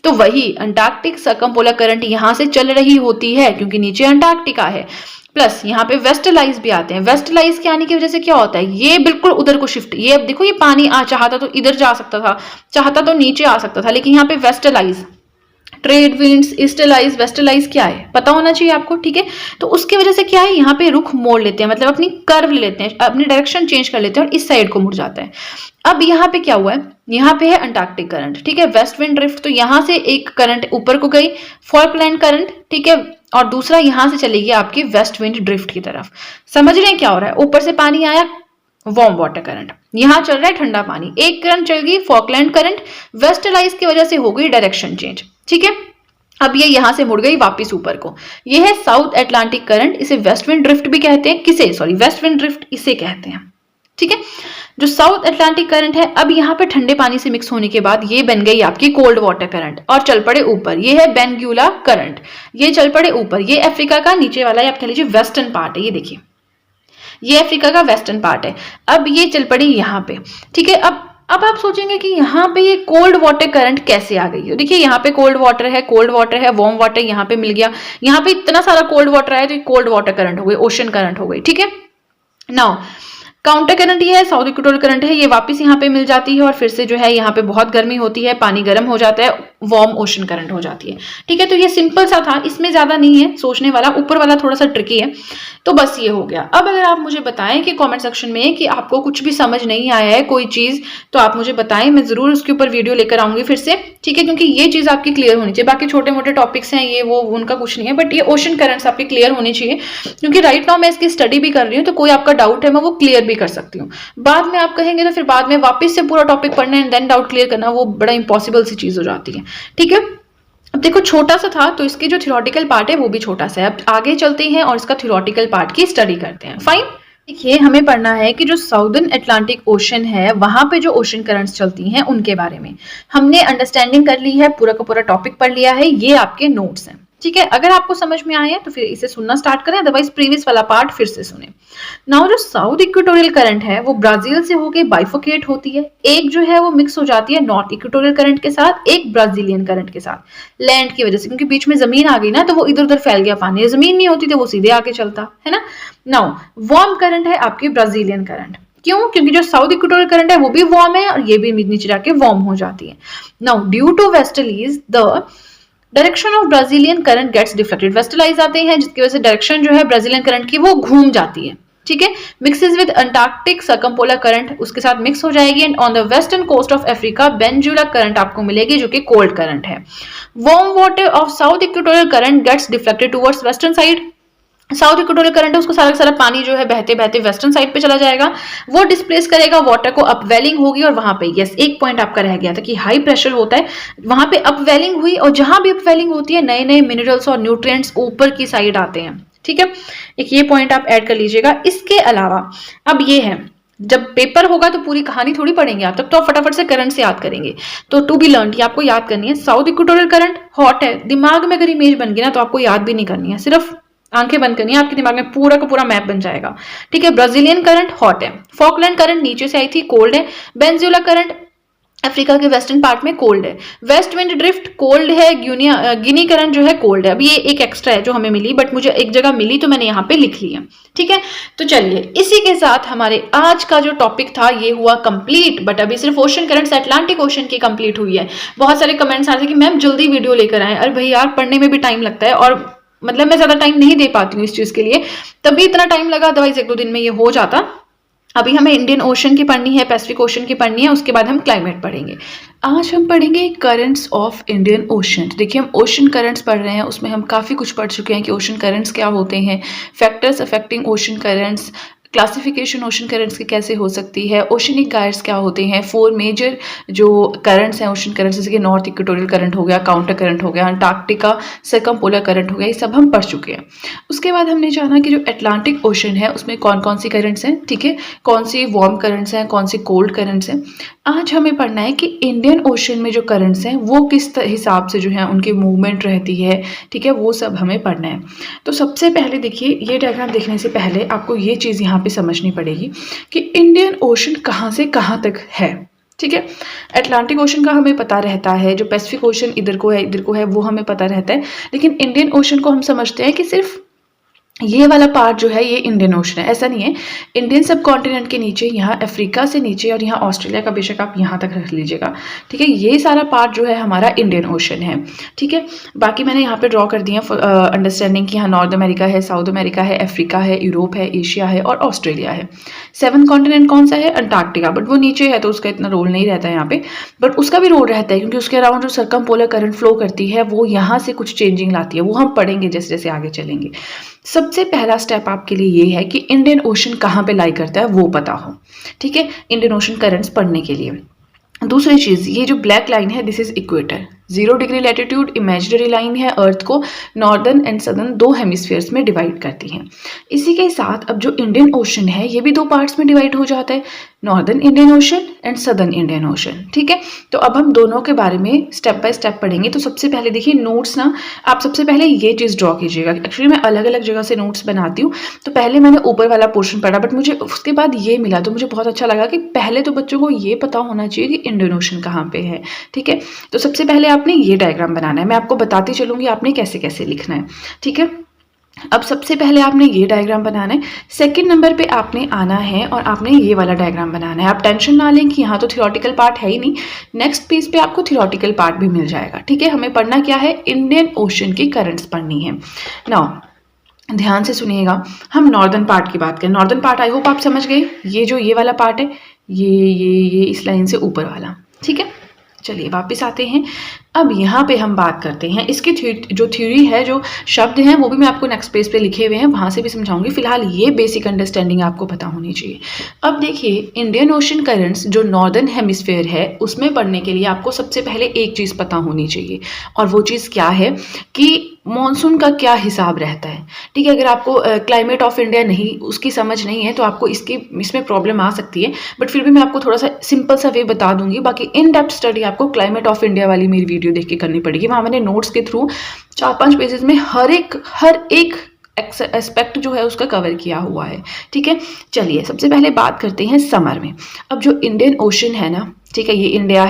तो वही अंटार्कटिक सर्कमपोलर करंट यहां से चल रही होती है क्योंकि नीचे अंटार्कटिका है। प्लस यहाँ पे वेस्टलाइज भी आते हैं। वेस्टलाइज के आने की वजह से क्या होता है, ये बिल्कुल उधर को शिफ्ट, ये अब देखो ये पानी चाहता तो इधर जा सकता था, चाहता तो नीचे आ सकता था, लेकिन यहाँ पे वेस्टलाइज, ट्रेड विंड्स, ईस्टलाइज, वेस्टलाइज क्या है पता होना चाहिए आपको, ठीक है। तो उसकी वजह से क्या है, यहाँ पे रुख मोड़ लेते हैं, मतलब अपनी कर्व ले लेते हैं, अपनी डायरेक्शन चेंज कर लेते हैं और इस साइड को मुड़ जाता है। अब यहाँ पे क्या हुआ है, यहाँ पे है अंटार्कटिक करंट, ठीक है, वेस्ट विंड ड्रिफ्ट। तो यहाँ से एक करंट ऊपर को गई, फॉल्कलैंड करंट, ठीक है, और दूसरा यहां से चलेगी आपकी वेस्ट विंड ड्रिफ्ट की तरफ। समझ रहे हैं क्या हो रहा है, ऊपर से पानी आया, वार्म वाटर करंट, यहां चल रहा है ठंडा पानी, एक करंट चल गई फॉकलैंड करंट, वेस्टलाइज की वजह से हो गई डायरेक्शन चेंज, ठीक है। अब ये यहां से मुड़ गई वापस ऊपर को, ये है साउथ अटलांटिक करंट, इसे वेस्ट विंड ड्रिफ्ट भी कहते हैं, वेस्ट विंड ड्रिफ्ट इसे कहते हैं, ठीक है। जो साउथ अटलांटिक करंट है, अब यहाँ पे ठंडे पानी से मिक्स होने के बाद ये बन गई आपकी कोल्ड वाटर करंट और चल पड़े ऊपर, ये है बेंगुला करंट, ये चल पड़े ऊपर। ये अफ्रीका का नीचे वाला, आप कह लीजिए वेस्टर्न पार्ट है, ये देखिए ये अफ्रीका का वेस्टर्न पार्ट है। अब ये चल पड़ी यहाँ पे, ठीक है। अब आप सोचेंगे कि यहाँ पे ये कोल्ड वाटर करंट कैसे आ गई है। देखिए यहाँ पे कोल्ड वाटर है, वार्म वाटर यहाँ पे मिल गया, यहाँ पे इतना सारा कोल्ड वाटर आया तो ये कोल्ड वाटर करंट हो गई, ओशन करंट हो गई, ठीक है। नाउ काउंटर करंट ये है, साउथ इक्वेटोरियल करंट है, ये वापस यहाँ पे मिल जाती है और फिर से जो है यहाँ पे बहुत गर्मी होती है, पानी गर्म हो जाता है, वार्म ओशन करंट हो जाती है, ठीक है। तो ये सिंपल सा था, इसमें ज्यादा नहीं है सोचने वाला, ऊपर वाला थोड़ा सा ट्रिकी है। तो बस ये हो गया। अब अगर आप मुझे बताएं कि कमेंट सेक्शन में कि आपको कुछ भी समझ नहीं आया है कोई चीज, तो आप मुझे बताएं, मैं जरूर उसके ऊपर वीडियो लेकर आऊंगी फिर से, ठीक है, क्योंकि ये चीज आपकी क्लियर होनी चाहिए। बाकी छोटे मोटे टॉपिक्स हैं ये वो, उनका कुछ नहीं है, बट ये ओशन करंट्स आपके क्लियर होने चाहिए, क्योंकि राइट नाउ मैं इसकी स्टडी भी कर रही हूँ, तो कोई आपका डाउट है मैं वो क्लियर भी कर सकती हूँ। बाद में आप कहेंगे तो फिर बाद में वापस से पूरा टॉपिक पढ़ना एंड देन डाउट क्लियर करना, वो बड़ा इंपॉसिबल सी चीज हो जाती है, ठीक है। अब देखो छोटा सा था तो इसकी जो थ्योरेटिकल पार्ट है वो भी छोटा सा है। अब आगे चलते हैं और इसका थ्योरेटिकल पार्ट की स्टडी करते हैं। फाइन, देखिए हमें पढ़ना है कि जो साउदर्न अटलांटिक ओशन है वहां पे जो ओशन करंट्स चलती हैं उनके बारे में हमने अंडरस्टैंडिंग कर ली है, पूरा का पूरा टॉपिक पढ़ लिया है, ये आपके नोट्स हैं, ठीक है। अगर आपको समझ में आए तो फिर इसे सुनना स्टार्ट करें, अदरवाइज प्रीवियस वाला पार्ट फिर से सुने। नाउ जो साउथ इक्वेटोरियल करंट है वो ब्राजील से होके बाइफोकेट होती है, एक जो है वो मिक्स हो जाती है नॉर्थ इक्वेटोरियल करंट के साथ, एक ब्राजीलियन करंट के साथ, लैंड की वजह से, क्योंकि बीच में जमीन आ गई ना तो वो इधर उधर फैल गया पानी, जमीन नहीं होती तो वो सीधे आके चलता है ना। नाउ वार्म करंट है आपकी ब्राजीलियन करंट, क्यों, क्योंकि जो साउथ इक्वेटोरियल करंट है वो भी वार्म है और ये भी नीचे जाके वार्म हो जाती है। Now due to westerlies the direction of Brazilian current gets deflected, westerlies आते हैं जिसकी वजह से डायरेक्शन जो है ब्राजीलियन करंट की वो घूम जाती है, ठीक है। Mixes with Antarctic circumpolar current, उसके साथ मिक्स हो जाएगी and on the western coast of Africa Benguela current आपको मिलेगी जो कि कोल्ड करंट है। Warm water of south equatorial current gets deflected towards western side, south equatorial current है उसको सारा सारा पानी जो है बहते बहते वेस्टर्न साइड पे चला जाएगा, वो डिस्प्लेस करेगा वाटर को, अपवेलिंग होगी और वहां पे यस एक पॉइंट आपका रह गया था कि हाई प्रेशर होता है, वहां पे अपवेलिंग हुई और जहां भी अपवेलिंग होती है नए नए मिनरल्स और न्यूट्रिएंट्स ऊपर की साइड आते हैं, ठीक है। एक ये पॉइंट आप ऐड कर लीजिएगा। इसके अलावा अब ये है, जब पेपर होगा तो पूरी कहानी थोड़ी पढ़ेंगे आप, तब तो आप फटाफट से करंट से याद करेंगे, तो टू बी लर्न आपको याद करनी है। साउथ इक्वेटोरियल करंट हॉट है, दिमाग में अगर इमेज बन गई ना तो आपको याद भी नहीं करनी है, सिर्फ आंखें बंद करनी है, आपके दिमाग में पूरा का पूरा मैप बन जाएगा, ठीक है। ब्राजीलियन करंट हॉट है, फॉकलैंड करंट नीचे से आई थी कोल्ड है, बेंजुला करंट अफ्रीका के वेस्टर्न पार्ट में कोल्ड है। वेस्ट विंड ड्रिफ्ट कोल्ड है, गिनी करंट जो है कोल्ड है। अभी ये एक एक्स्ट्रा है जो हमें मिली, बट मुझे एक जगह मिली तो मैंने यहाँ पे लिख लिया। ठीक है, तो चलिए इसी के साथ हमारे आज का जो टॉपिक था ये हुआ कंप्लीट। बट अभी सिर्फ ओशन करंट्स अटलांटिक ओशन की कंप्लीट हुई है। बहुत सारे कमेंट्स आ रहे थे कि मैम जल्दी वीडियो लेकर आए। अरे भाई यार, पढ़ने में भी टाइम लगता है और मतलब मैं ज्यादा टाइम नहीं दे पाती हूँ इस चीज के लिए, तभी इतना टाइम लगा, अदरवाइज 1-2 दिन में ये हो जाता। अभी हमें इंडियन ओशन की पढ़नी है, पैसिफिक ओशन की पढ़नी है, उसके बाद हम क्लाइमेट पढ़ेंगे। आज हम पढ़ेंगे करंट्स ऑफ इंडियन ओशन। देखिए हम ओशन करंट्स पढ़ रहे हैं, उसमें हम काफ़ी कुछ पढ़ चुके हैं कि ओशन करंट्स क्या होते हैं, factors affecting ocean currents, classification ocean currents की कैसे हो सकती है, ओशनिक गायर्स क्या होते हैं, 4 मेजर जो करंट्स हैं ओशन करंट्स, जैसे कि नॉर्थ इक्वेटोरियल करंट हो गया, काउंटर करंट हो गया, अंटार्कटिका सर्कमपोलर करंट हो गया, ये सब हम पढ़ चुके हैं। उसके बाद हमने जाना कि जो अटलांटिक ओशन है उसमें कौन कौन सी करंट्स हैं, ठीक है, कौन सी वार्म करंट्स हैं, कौन सी कोल्ड करंट्स हैं। आज हमें पढ़ना है कि इंडियन ओशन में जो करंट्स हैं वो किस हिसाब से जो है उनकी मूवमेंट रहती है, ठीक है, वो सब हमें पढ़ना है। तो सबसे पहले देखिए, ये डायग्राम देखने से पहले आपको ये चीज़ यहाँ पे समझनी पड़ेगी कि इंडियन ओशन कहाँ से कहाँ तक है। ठीक है, अटलांटिक ओशन का हमें पता रहता है, जो पैसिफिक ओशन इधर को है वो हमें पता रहता है, लेकिन इंडियन ओशन को हम समझते हैं कि सिर्फ ये वाला पार्ट जो है ये इंडियन ओशन है। ऐसा नहीं है, इंडियन सब कॉन्टिनेंट के नीचे, यहाँ अफ्रीका से नीचे और यहाँ ऑस्ट्रेलिया का बेशक आप यहाँ तक रख लीजिएगा, ठीक है, ये सारा पार्ट जो है हमारा इंडियन ओशन है। ठीक है, बाकी मैंने यहाँ पे ड्रॉ कर दिया अंडरस्टैंडिंग कि यहाँ नॉर्थ अमेरिका है, साउथ अमेरिका है, अफ्रीका है, यूरोप है, एशिया है और ऑस्ट्रेलिया है। 7th कॉन्टिनेंट कौन सा है? अंटार्कटिका, बट वो नीचे है तो उसका इतना रोल नहीं रहता है यहाँ पे, बट उसका भी रोल रहता है क्योंकि उसके अराउंड जो सर्कमपोलर करंट फ्लो करती है वो यहाँ से कुछ चेंजिंग लाती है, वो हम पढ़ेंगे जैसे जैसे आगे चलेंगे। सबसे पहला स्टेप आपके लिए ये है कि इंडियन ओशन कहाँ पे लाई करता है वो पता हो, ठीक है, इंडियन ओशन करंट्स पढ़ने के लिए। दूसरी चीज़, ये जो ब्लैक लाइन है this is equator, 0 degree latitude imaginary line है, अर्थ को नॉर्दर्न एंड सदर्न 2 हेमिस्फीयर्स में डिवाइड करती है। इसी के साथ अब जो इंडियन ओशन है ये भी 2 पार्ट्स में डिवाइड हो जाता है, northern Indian ocean and southern Indian ocean. ठीक है, तो अब हम दोनों के बारे में स्टेप बाय स्टेप पढ़ेंगे। तो सबसे पहले देखिए नोट्स ना, आप सबसे पहले ये चीज़ ड्रॉ कीजिएगा। एक्चुअली मैं अलग अलग जगह से नोट्स बनाती हूँ, तो पहले मैंने ऊपर वाला पोर्शन पढ़ा, बट मुझे उसके बाद ये मिला तो मुझे बहुत अच्छा लगा कि पहले तो बच्चों को ये पता होना चाहिए कि इंडियन ओशन कहाँ पे है। ठीक है, तो सबसे पहले आपने ये डायग्राम बनाना है, मैं आपको बताती चलूंगी आपने कैसे कैसे लिखना है। ठीक है, अब सबसे पहले आपने ये डायग्राम बनाना है, सेकंड नंबर पे आपने आना है और आपने ये वाला डायग्राम बनाना है। आप टेंशन ना लें कि यहाँ तो थियोरटिकल पार्ट है ही नहीं, नेक्स्ट पेज पे आपको थियोरटिकल पार्ट भी मिल जाएगा। ठीक है, हमें पढ़ना क्या है, इंडियन ओशन की करंट्स पढ़नी है। नाउ ध्यान से सुनिएगा, हम नॉर्दर्न पार्ट की बात करें। नॉर्दर्न पार्ट आई होप आप समझ गए, ये जो ये वाला पार्ट है ये इस लाइन से ऊपर वाला। ठीक है, चलिए वापस आते हैं। अब यहाँ पे हम बात करते हैं इसकी जो थ्योरी है, जो शब्द हैं वो भी मैं आपको नेक्स्ट पेज पे लिखे हुए हैं, वहाँ से भी समझाऊंगी। फिलहाल ये बेसिक अंडरस्टैंडिंग आपको पता होनी चाहिए। अब देखिए इंडियन ओशन करंट्स जो नॉर्दर्न हेमिस्फेयर है उसमें पढ़ने के लिए आपको सबसे पहले एक चीज़ पता होनी चाहिए, और वो चीज़ क्या है कि मॉनसून का क्या हिसाब रहता है। ठीक है, अगर आपको क्लाइमेट ऑफ इंडिया नहीं उसकी समझ नहीं है तो आपको इसमें प्रॉब्लम आ सकती है, बट फिर भी मैं आपको थोड़ा सा सिंपल सा वे बता दूंगी। बाकी इन डेप्थ स्टडी आपको क्लाइमेट ऑफ इंडिया वाली मेरी वीडियो देख के करनी पड़ेगी, वहाँ मैंने नोट्स के थ्रू 4-5 पेजेस में हर एक एस्पेक्ट जो है उसका कवर किया हुआ है। ठीक है, चलिए सबसे पहले बात करते हैं समर में। अब जो इंडियन ओशन है ना, ठीक है, ये इंडिया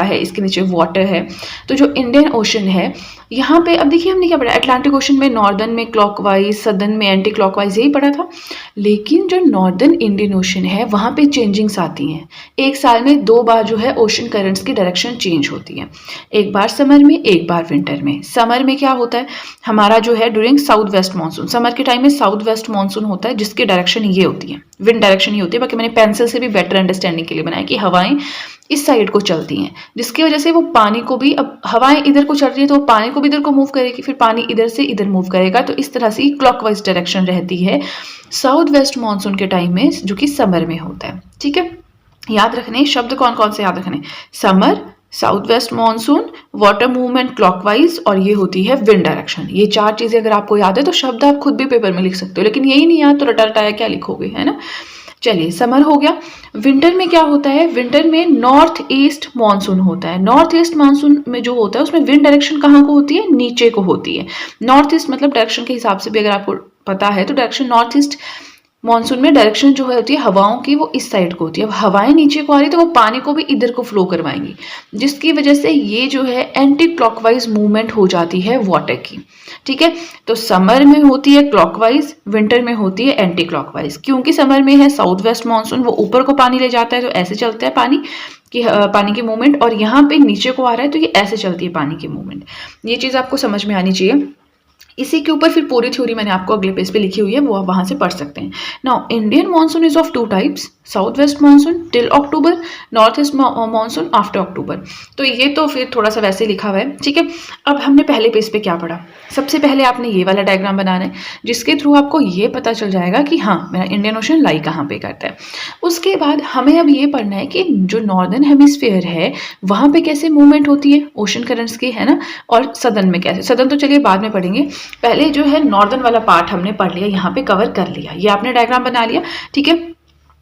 है, इसके नीचे वाटर है, तो जो इंडियन ओशन है यहाँ पे, अब देखिए हमने क्या पढ़ा, अटलांटिक ओशन में नॉर्दर्न में क्लॉकवाइज, सदर्न में एंटी क्लॉकवाइज, यही पढ़ा था। लेकिन जो नॉर्दर्न इंडियन ओशन है वहाँ पे चेंजिंग्स आती हैं, एक साल में 2 बार जो है ओशन करंट्स की डायरेक्शन चेंज होती है, एक बार समर में, एक बार विंटर में। समर में क्या होता है हमारा जो है during south west monsoon, summer के टाइम में साउथ वेस्ट मानसून होता है जिसकी डायरेक्शन ये होती है, विंड डायरेक्शन ये होती है। बाकी मैंने पेंसिल से भी बेटर अंडरस्टैंडिंग के लिए बनाया कि हवाएं इस साइड को चलती हैं, जिसकी वजह से वो पानी को भी, अब हवाएं इधर को चल रही है तो वो पानी को भी इधर को मूव करेगी, फिर पानी इधर से इधर मूव करेगा, तो इस तरह से क्लॉकवाइज डायरेक्शन रहती है साउथ वेस्ट मानसून के टाइम में, जो कि समर में होता है। ठीक है, याद रखने शब्द कौन कौन से याद रखने, summer, south west monsoon, water movement clockwise, और ये होती है विंड डायरेक्शन। ये 4 चीजें अगर आपको याद है तो शब्द आप खुद भी पेपर में लिख सकते हो, लेकिन यही नहीं याद तो रटा रटाया क्या लिखोगे, है ना। चलिए समर हो गया। विंटर में क्या होता है, विंटर में नॉर्थ ईस्ट मानसून होता है। नॉर्थ ईस्ट मानसून में जो होता है उसमें विंड डायरेक्शन कहाँ को होती है, नीचे को होती है। नॉर्थ ईस्ट मतलब डायरेक्शन के हिसाब से भी अगर आपको पता है तो डायरेक्शन नॉर्थ ईस्ट मॉनसून में डायरेक्शन जो है होती है हवाओं की, वो इस साइड को होती है। अब हवाएं नीचे को आ रही है तो वो पानी को भी इधर को फ्लो करवाएंगी, जिसकी वजह से ये जो है एंटी क्लॉकवाइज मूवमेंट हो जाती है वाटर की। ठीक है, तो समर में होती है क्लॉकवाइज, विंटर में होती है एंटी क्लॉकवाइज। क्योंकि समर में है साउथ वेस्ट मानसून, वो ऊपर को पानी ले जाता है तो ऐसे चलता है पानी की मूवमेंट, और यहाँ पे नीचे को आ रहा है तो ये ऐसे चलती है पानी की मूवमेंट। ये चीज़ आपको समझ में आनी चाहिए। इसी के ऊपर फिर पूरी थ्योरी मैंने आपको अगले पेज पे लिखी हुई है, वो आप वहां से पढ़ सकते हैं। Now Indian monsoon is of two types, south west monsoon till October, north east monsoon after October. तो ये तो फिर थोड़ा सा वैसे लिखा हुआ है। ठीक है, अब हमने पहले पेज पे क्या पढ़ा? सबसे पहले आपने ये वाला डायग्राम बनाना है, जिसके थ्रू आपको ये पता चल जाएगा कि हाँ मेरा इंडियन ओशन लाई कहाँ पे करता है। उसके बाद हमें अब ये पढ़ना है कि जो नॉर्दर्न हेमिस्फीयर है वहाँ पे कैसे मूवमेंट होती है ओशन करंट्स की, है ना, और सदर्न में कैसे। सदर्न तो चलिए बाद में पढ़ेंगे, पहले जो है नॉर्दर्न वाला पार्ट हमने पढ़ लिया, यहाँ पे कवर कर लिया, ये आपने डायग्राम बना लिया। ठीक है,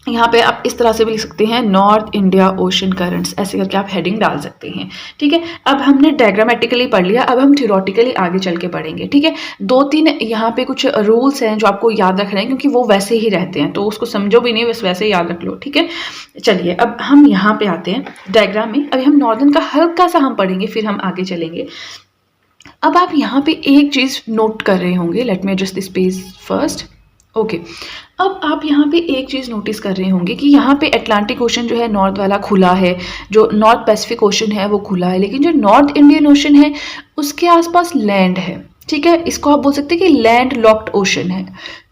यहाँ पे आप इस तरह से भी लिख सकते हैं नॉर्थ इंडिया ओशन करंट्स, ऐसे करके आप हेडिंग डाल सकते हैं। ठीक है, अब हमने डायग्रामेटिकली पढ़ लिया, अब हम थ्योरेटिकली आगे चल के पढ़ेंगे। ठीक है, 2-3 यहाँ पे कुछ रूल्स हैं जो आपको याद रखना है, क्योंकि वो वैसे ही रहते हैं, तो उसको समझो भी नहीं, बस वैसे ही याद रख लो। ठीक है, चलिए अब हम यहाँ पे आते हैं डायग्राम में। अभी हम नॉर्दर्न का हल्का सा हम पढ़ेंगे, फिर हम आगे चलेंगे। अब आप यहाँ पे एक चीज़ नोट कर रहे होंगे, let me adjust this page first. Okay, अब आप यहाँ पे एक चीज़ नोटिस कर रहे होंगे कि यहाँ पे अटलांटिक ओशन जो है नॉर्थ वाला खुला है, जो नॉर्थ पैसिफिक ओशन है वो खुला है, लेकिन जो नॉर्थ इंडियन ओशन है उसके आसपास लैंड है। ठीक है, इसको आप बोल सकते हैं कि लैंड लॉक्ड ओशन है।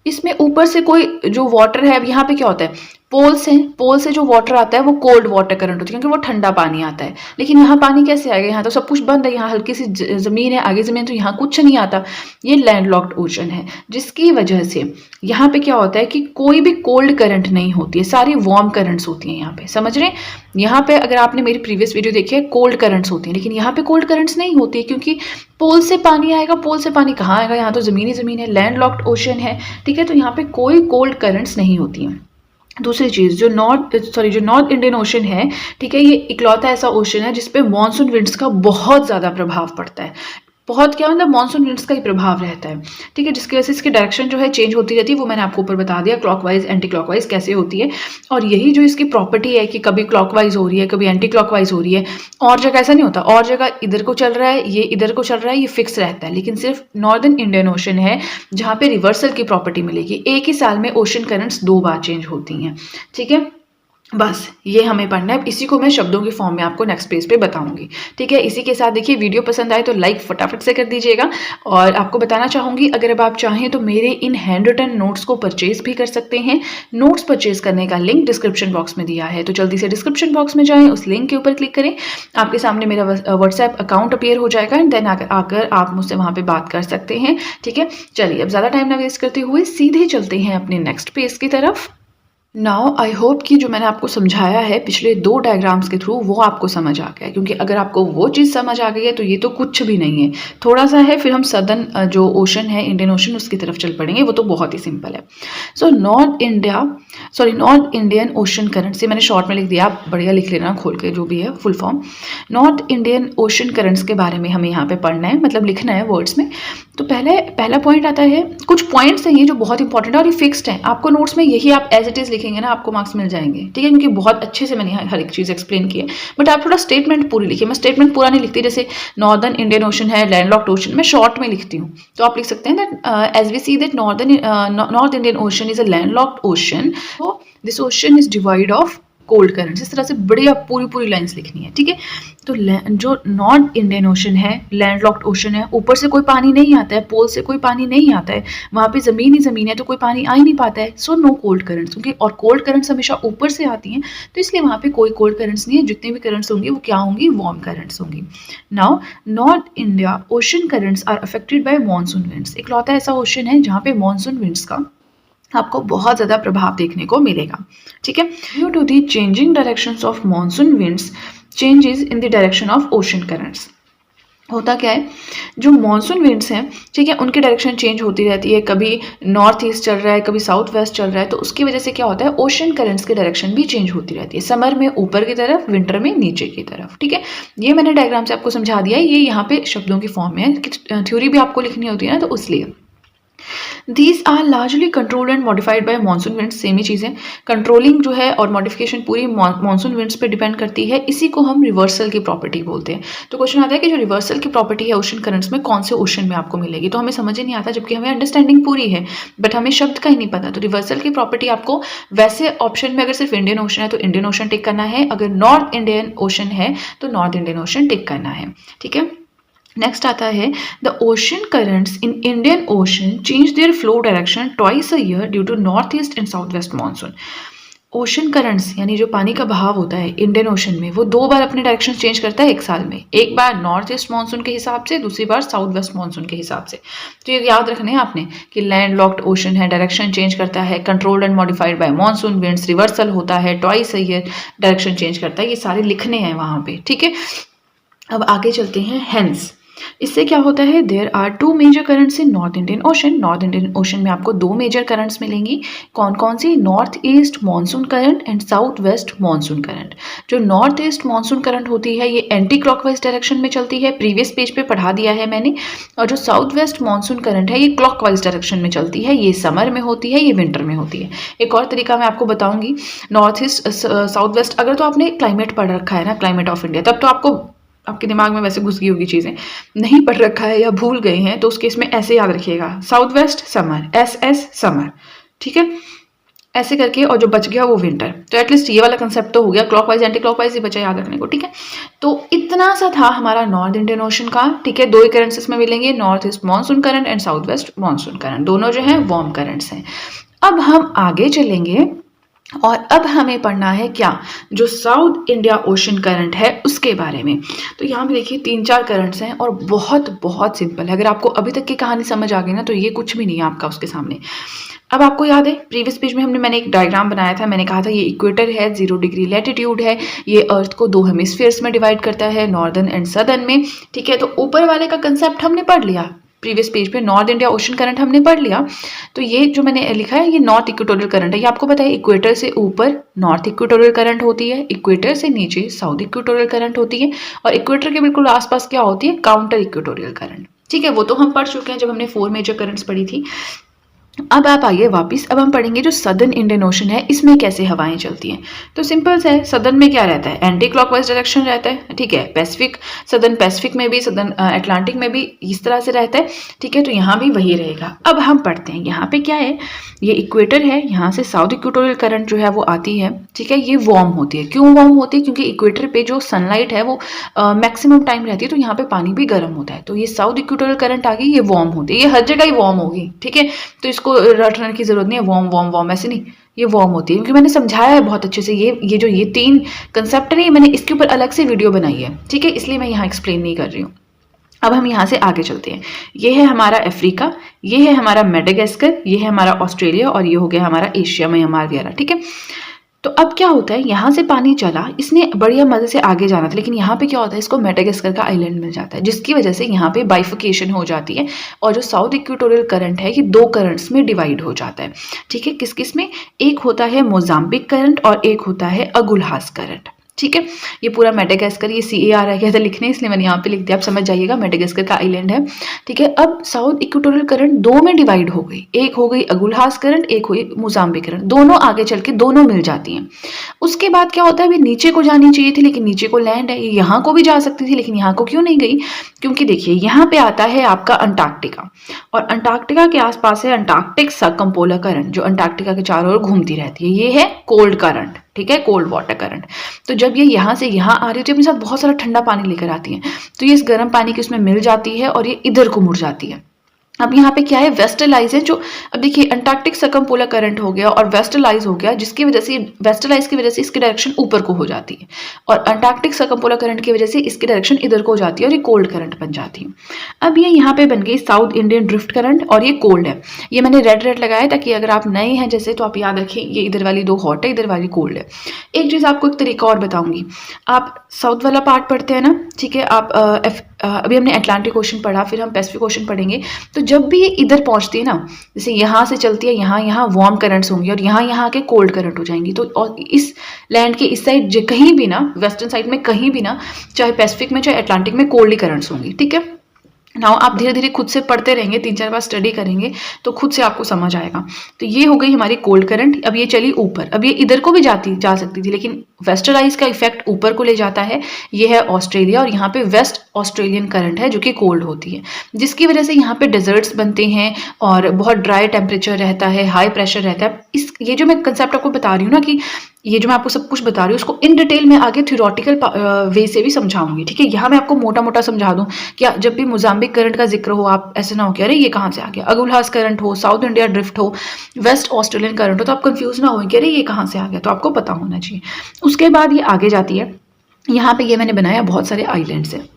इसमें ऊपर से कोई जो वाटर है, अब यहाँ पे क्या होता है, पोल से जो वाटर आता है वो कोल्ड वाटर करंट होती है, क्योंकि वो ठंडा पानी आता है। लेकिन यहाँ पानी कैसे आएगा? यहाँ तो सब कुछ बंद है, यहाँ हल्की सी जमीन है, आगे जमीन, तो यहाँ कुछ नहीं आता। ये लैंडलॉक्ड ओशन है, जिसकी वजह से यहाँ पे क्या होता है कि कोई भी कोल्ड करंट नहीं होती है, सारी वार्म करंट्स होती हैं यहाँ पे। समझ रहे हैं? यहाँ पे अगर आपने मेरी प्रीवियस वीडियो देखी है, कोल्ड करंट्स होती हैं, लेकिन यहाँ पे कोल्ड करंट्स नहीं होती है, क्योंकि पोल से पानी आएगा। पोल से पानी कहाँ आएगा? यहाँ तो जमीन ही जमीन है, लैंडलॉक्ड ओशन है। ठीक है, तो यहाँ पे कोई कोल्ड करंट्स नहीं होती हैं। दूसरी चीज़, जो नॉर्थ इंडियन ओशन है, ठीक है, ये इकलौता ऐसा ओशन है जिसपे मानसून विंड्स का बहुत ज़्यादा प्रभाव पड़ता है। बहुत क्या मतलब मानसून विंड्स का ही प्रभाव रहता है। ठीक है, जिसकी वजह से इसकी डायरेक्शन जो है चेंज होती रहती है, वो मैंने आपको ऊपर बता दिया, क्लॉकवाइज एंटी क्लॉकवाइज कैसे होती है। और यही जो इसकी प्रॉपर्टी है कि कभी क्लॉकवाइज हो रही है, कभी एंटी क्लॉकवाइज हो रही है। और जगह ऐसा नहीं होता, और जगह इधर को चल रहा है, ये इधर को चल रहा है, ये फिक्स रहता है। लेकिन सिर्फ नॉर्दर्न इंडियन ओशन है जहाँ पे रिवर्सल की प्रॉपर्टी मिलेगी। एक ही साल में ओशन करंट्स 2 बार चेंज होती हैं। ठीक है, बस ये हमें पढ़ना है। इसी को मैं शब्दों के फॉर्म में आपको नेक्स्ट पेज पे बताऊंगी। ठीक है, इसी के साथ देखिए, वीडियो पसंद आए तो लाइक फटाफट से कर दीजिएगा। और आपको बताना चाहूँगी, अगर अब आप चाहें तो मेरे इन हैंड रिटन नोट्स को परचेज भी कर सकते हैं। नोट्स परचेज करने का लिंक डिस्क्रिप्शन बॉक्स में दिया है, तो जल्दी से डिस्क्रिप्शन बॉक्स में जाएँ, उस लिंक के ऊपर क्लिक करें, आपके सामने मेरा व्हाट्सएप अकाउंट अपीयर हो जाएगा, एंड देन आकर आप मुझसे वहाँ पर बात कर सकते हैं। ठीक है, चलिए अब ज़्यादा टाइम ना वेस्ट करते हुए सीधे चलते हैं अपने नेक्स्ट पेज की तरफ। नाउ आई होप कि जो मैंने आपको समझाया है पिछले 2 डायग्राम्स के थ्रू, वो आपको समझ आ गया है। क्योंकि अगर आपको वो चीज़ समझ आ गई है तो ये तो कुछ भी नहीं है, थोड़ा सा है। फिर हम सदर्न जो ओशन है, इंडियन ओशन, उसकी तरफ चल पड़ेंगे, वो तो बहुत ही सिंपल है। So north Indian ocean current से मैंने शॉर्ट में लिख दिया, आप बढ़िया लिख लेना खोल के, जो भी है full form. North Indian ocean currents के बारे में हमें यहाँ पे पढ़ना है, मतलब लिखना है वर्ड्स में। तो पहला पॉइंट आता है, कुछ पॉइंट्स हैं ये जो बहुत इंपॉर्टेंट है और ये फिक्स्ड है। आपको नोट्स में यही आप एज इट इज लिखेंगे ना, आपको मार्क्स मिल जाएंगे। ठीक है, क्योंकि बहुत अच्छे से मैंने हर एक चीज़ एक्सप्लेन की है। बट आप थोड़ा स्टेटमेंट पूरी लिखिए। मैं स्टेटमेंट पूरा नहीं लिखती, जैसे नॉर्दर्न इंडियन ओशन है, लैंडलॉक्ड ओशन, मैं शॉर्ट में लिखती हूँ। तो आप लिख सकते हैं that as we see that north Indian ocean is a landlocked ocean, so this ocean is divide of cold currents. इस तरह से बढ़िया पूरी लाइंस लिखनी है। ठीक है, तो जो नॉर्थ इंडियन ओशन है, लैंडलॉक्ड ओशन है, ऊपर से कोई पानी नहीं आता है, पोल से कोई पानी नहीं आता है, वहाँ पे ज़मीन ही ज़मीन है, तो कोई पानी आ ही नहीं पाता है। सो नो कोल्ड करंट्स, क्योंकि और कोल्ड करंट्स हमेशा ऊपर से आती हैं, तो इसलिए वहाँ पे कोई कोल्ड करंट्स नहीं है। जितने भी करंट्स होंगी वो क्या होंगी? वार्म करंट्स होंगी। Now north India ocean currents are affected by monsoon winds. इकलौता ऐसा ओशन है जहाँ पे मानसून विंड्स का आपको बहुत ज़्यादा प्रभाव देखने को मिलेगा। ठीक है, due to the changing directions of monsoon winds, changes in the direction of ocean currents. होता क्या है, जो मानसून विंड्स हैं, ठीक है, उनकी डायरेक्शन चेंज होती रहती है। कभी नॉर्थ ईस्ट चल रहा है, कभी साउथ वेस्ट चल रहा है, तो उसकी वजह से क्या होता है, ओशन करंट्स की डायरेक्शन भी चेंज होती रहती है। समर में ऊपर की तरफ, विंटर में नीचे की तरफ। ठीक है, ये मैंने डायग्राम से आपको समझा दिया है। ये यहाँ पे शब्दों की फॉर्म में है, थ्योरी भी आपको लिखनी होती है ना, तो इसलिए these are largely controlled and modified by monsoon winds. Same ही चीज़ है, कंट्रोलिंग जो है और मॉडिफिकेशन पूरी मानसून विंड्स पे डिपेंड करती है। इसी को हम रिवर्सल की प्रॉपर्टी बोलते हैं। तो क्वेश्चन आता है कि जो रिवर्सल की प्रॉपर्टी है ओशन करंट्स में, कौन से ओशन में आपको मिलेगी, तो हमें समझ ही नहीं आता, जबकि हमें अंडरस्टैंडिंग पूरी है बट हमें शब्द का ही नहीं पता। तो रिवर्सल की प्रॉपर्टी आपको वैसे ऑप्शन में अगर सिर्फ इंडियन ओशन है तो इंडियन ओशन टिक करना है, अगर नॉर्थ इंडियन ओशन है तो नॉर्थ इंडियन ओशन टिक करना है। ठीक है, नेक्स्ट आता है the ocean currents in Indian ocean change their flow direction twice a year due to north east and south west monsoon. Ocean currents यानी जो पानी का बहाव होता है इंडियन ओशन में, वो दो बार अपने डायरेक्शन चेंज करता है एक साल में। एक बार नॉर्थ ईस्ट मानसून के हिसाब से, दूसरी बार साउथ वेस्ट मानसून के हिसाब से। तो ये याद रखना है आपने कि लैंड लॉक्ड ओशन है, डायरेक्शन चेंज करता है, controlled and modified by monsoon winds, reversal होता है, twice a year direction change करता है। ये सारे लिखने हैं वहाँ पे। ठीक है, अब आगे चलते हैं। हेंस इससे क्या होता है, there are two major currents in north Indian ocean. North Indian ocean में आपको दो मेजर करंट्स मिलेंगी। कौन कौन सी, north east monsoon current and south west monsoon current. जो नॉर्थ ईस्ट मानसून करंट होती है ये एंटी क्लॉकवाइज डायरेक्शन में चलती है, प्रीवियस पेज पे पढ़ा दिया है मैंने। और जो साउथ वेस्ट मानसून करंट है ये क्लॉकवाइज डायरेक्शन में चलती है, ये समर में होती है, ये विंटर में होती है। एक और तरीका मैं आपको बताऊंगी, नॉर्थ ईस्ट साउथ वेस्ट, अगर तो आपने क्लाइमेट पढ़ रखा है ना, क्लाइमेट ऑफ इंडिया, तब तो आपके दिमाग में वैसे घुस गई होगी चीज़ें। नहीं पढ़ रखा है या भूल गए हैं तो उस केस में ऐसे याद रखिएगा, south west summer, S summer. ठीक है, ऐसे करके, और जो बच गया वो विंटर। तो एटलीस्ट ये वाला कंसेप्ट तो हो गया, क्लॉकवाइज एंटी क्लॉकवाइज ही बचा याद रखने को। ठीक है, तो इतना सा था हमारा नॉर्थ इंडियन ओशन का। ठीक है, दो ही करंट्स इसमें मिलेंगे, north east monsoon current and south west monsoon current, दोनों जो है वार्म करंट्स हैं। अब हम आगे चलेंगे और अब हमें पढ़ना है क्या, जो साउथ इंडिया ओशन करंट है उसके बारे में। तो यहाँ पे देखिए 3-4 करंट्स हैं और बहुत बहुत सिंपल है। अगर आपको अभी तक की कहानी समझ आ गई ना तो ये कुछ भी नहीं है आपका उसके सामने। अब आपको याद है प्रीवियस पेज में मैंने एक डायग्राम बनाया था, मैंने कहा था ये इक्वेटर है, 0 डिग्री लैटिट्यूड है, ये अर्थ को 2 हेमिस्फीयर्स में डिवाइड करता है, नॉर्दर्न एंड सदर्न में। ठीक है, तो ऊपर वाले का कंसेप्ट हमने पढ़ लिया प्रीवियस पेज पे, नॉर्थ इंडिया ओशन करंट हमने पढ़ लिया। तो ये जो मैंने लिखा है ये नॉर्थ इक्वेटोरियल करंट है। ये आपको पता है इक्वेटर से ऊपर नॉर्थ इक्वेटोरियल करंट होती है, इक्वेटर से नीचे साउथ इक्वेटोरियल करंट होती है, और इक्वेटर के बिल्कुल आसपास क्या होती है, काउंटर इक्वेटोरियल करंट। ठीक है, वो तो हम पढ़ चुके हैं जब हमने 4 मेजर करंट्स पढ़ी थी। अब आप आइए वापस, अब हम पढ़ेंगे जो सदर्न इंडियन ओशन है इसमें कैसे हवाएं चलती हैं। तो सिंपल है, सदर्न में क्या रहता है, एंटी क्लॉकवाइज डायरेक्शन रहता है। ठीक है, पैसिफिक, सदर्न पैसिफिक में भी, सदर्न अटलांटिक में भी इस तरह से रहता है। ठीक है, तो यहाँ भी वही रहेगा। अब हम पढ़ते हैं यहाँ पे क्या है, ये इक्वेटर है, यहाँ से साउथ इक्वेटोरियल करंट जो है वो आती है। ठीक है, ये वार्म होती है। क्यों वार्म होती है, क्योंकि इक्वेटर पे जो सनलाइट है वो मैक्सिमम टाइम रहती है, तो यहाँ पे पानी भी गर्म होता है। तो ये साउथ इक्वेटोरियल करंट आ गई, ये वार्म होती है, ये हर जगह ही वार्म होगी। ठीक है, तो इसको रटने की जरूरत नहीं है, वार्म वार्म वार्म ऐसे नहीं, ये वार्म होती है, क्योंकि मैंने समझाया है बहुत अच्छे से। ये 3 कंसेप्ट है, मैंने इसके ऊपर अलग से वीडियो बनाई है। ठीक है, इसलिए मैं यहाँ एक्सप्लेन नहीं कर रही हूँ। अब हम यहाँ से आगे चलते हैं। ये है हमारा अफ्रीका, ये है हमारा मेडागास्कर, ये है हमारा ऑस्ट्रेलिया, और ये हो गया हमारा एशिया, म्यांमार वगैरह। ठीक है, तो अब क्या होता है, यहाँ से पानी चला, इसने बढ़िया मजे से आगे जाना था, लेकिन यहाँ पे क्या होता है, इसको मेडागास्कर का आइलैंड मिल जाता है, जिसकी वजह से यहाँ पे बाइफिकेशन हो जाती है, और जो साउथ इक्वेटोरियल करंट है ये 2 करंट्स में डिवाइड हो जाता है। ठीक है, किस किस में, एक होता है मोजाम्बिक करंट और एक होता है अगुलहास करंट। ठीक है, ये पूरा मेडागास्कर, ये CAR आ गया था लिखने, इसलिए मैंने यहाँ पे लिख दिया, आप समझ जाइएगा, मेडागास्कर का आइलैंड है। ठीक है, अब साउथ इक्वेटोरियल करंट 2 में डिवाइड हो गई, एक हो गई अगुलहास करंट, एक हुई मोजाम्बिक करंट, दोनों आगे चल के दोनों मिल जाती हैं। उसके बाद क्या होता है, अभी नीचे को जानी चाहिए थी लेकिन नीचे को लैंड है, ये यहाँ को भी जा सकती थी लेकिन यहाँ को क्यों नहीं गई, क्योंकि देखिए यहाँ पे आता है आपका अंटार्कटिका, और अंटार्कटिका के आसपास है अंटार्कटिक सर्कमपोलर करंट, जो अंटार्कटिका के चारों ओर घूमती रहती है, ये है कोल्ड करंट। ठीक है, कोल्ड वाटर करंट। तो जब ये यहाँ से यहाँ आ रही होती है, अपने साथ बहुत सारा ठंडा पानी लेकर आती है, तो ये इस गर्म पानी की उसमें मिल जाती है और ये इधर को मुड़ जाती है। अब यहाँ पे क्या है, वेस्टर्लाइज है, जो अब देखिए अंटार्कटिक सर्कमपोलर करंट हो गया और वेस्टर्लाइज हो गया, जिसकी वजह से वेस्टर्लाइज की वजह से इसकी डायरेक्शन ऊपर को हो जाती है, और अंटार्कटिक सर्कमपोलर करंट की वजह से इसकी डायरेक्शन इधर को हो जाती है और ये कोल्ड करंट बन जाती है। अब ये यहाँ पे बन गई साउथ इंडियन ड्रिफ्ट करंट, और ये कोल्ड है, ये मैंने रेड लगाया ताकि अगर आप नए हैं जैसे तो आप याद रखें, ये इधर वाली 2 हॉट है, इधर वाली कोल्ड है। एक चीज़ आपको एक तरीका और बताऊंगी, आप साउथ वाला पार्ट पढ़ते हैं ना, ठीक है, आप अभी हमने अटलांटिक ओशन पढ़ा, फिर हम पैसिफिक ओशन पढ़ेंगे, तो जब भी ये इधर पहुंचती है ना, जैसे यहाँ से चलती है, यहाँ वार्म करंट्स होंगी और यहाँ के कोल्ड करंट हो जाएंगी, तो और इस लैंड के इस साइड कहीं भी ना, वेस्टर्न साइड में कहीं भी ना, चाहे पैसिफिक में चाहे अटलांटिक में कोल्ड ही करंट्स होंगी। ठीक है, नाउ आप धीरे धीरे खुद से पढ़ते रहेंगे, 3-4 बार स्टडी करेंगे तो खुद से आपको समझ आएगा। तो ये हो गई हमारी कोल्ड करंट। अब ये चली ऊपर, अब ये इधर को भी जा सकती थी, लेकिन वेस्टराइज का इफेक्ट ऊपर को ले जाता है। ये है ऑस्ट्रेलिया और यहाँ पे वेस्ट ऑस्ट्रेलियन करंट है जो कि कोल्ड होती है, जिसकी वजह से यहाँ पे डेजर्ट्स बनते हैं और बहुत ड्राई टेम्परेचर रहता है, हाई प्रेशर रहता है। ये जो मैं कंसेप्ट आपको बता रही हूँ ना, कि ये जो मैं आपको सब कुछ बता रही हूँ उसको इन डिटेल में आगे थ्योरेटिकल वे से भी समझाऊंगी, ठीक है। यहाँ मैं आपको मोटा मोटा समझा दूँ कि जब भी मोजाम्बिक करंट का जिक्र हो, आप ऐसे ना हो कि अरे ये कहाँ से आ गया। अगुलहास करंट हो, साउथ इंडिया ड्रिफ्ट हो, वेस्ट ऑस्ट्रेलियन करंट हो, तो आप कंफ्यूज ना हो कि अरे ये कहाँ से आ गया, तो आपको पता होना चाहिए। उसके बाद ये आगे जाती है। यहाँ पे ये मैंने बनाया बहुत सारे आइलैंड्स हैं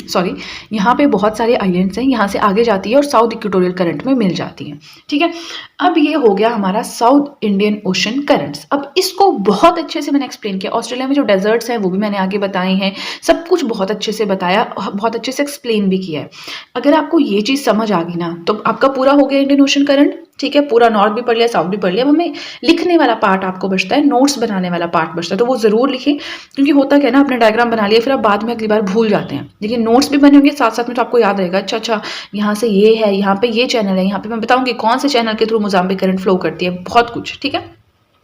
सॉरी, यहाँ पे बहुत सारे आइलैंड्स हैं, यहाँ से आगे जाती है और साउथ इक्वेटोरियल करंट में मिल जाती है, ठीक है। अब ये हो गया हमारा साउथ इंडियन ओशन करंट्स। अब इसको बहुत अच्छे से मैंने एक्सप्लेन किया। ऑस्ट्रेलिया में जो डेजर्ट्स हैं वो भी मैंने आगे बताए हैं, सब कुछ बहुत अच्छे से बताया, बहुत अच्छे से एक्सप्लेन भी किया है। अगर आपको ये चीज़ समझ आ गई ना, तो आपका पूरा हो गया इंडियन ओशन करंट, ठीक है। पूरा नॉर्थ भी पढ़ लिया, साउथ भी पढ़ लिया। अब हमें लिखने वाला पार्ट आपको बचता है, नोट्स बनाने वाला पार्ट बचता है, तो वो जरूर लिखें, क्योंकि होता क्या है ना, आपने डायग्राम बना लिया फिर आप बाद में अगली बार भूल जाते हैं, लेकिन नोट्स भी बने होंगे साथ साथ में, तो आपको याद रहेगा अच्छा यहाँ से ये है, यहाँ पे ये चैनल है, यहाँ पे मैं बताऊंगी कौन से चैनल के थ्रू मोजाम्बिक करंट फ्लो करती है, बहुत कुछ, ठीक है।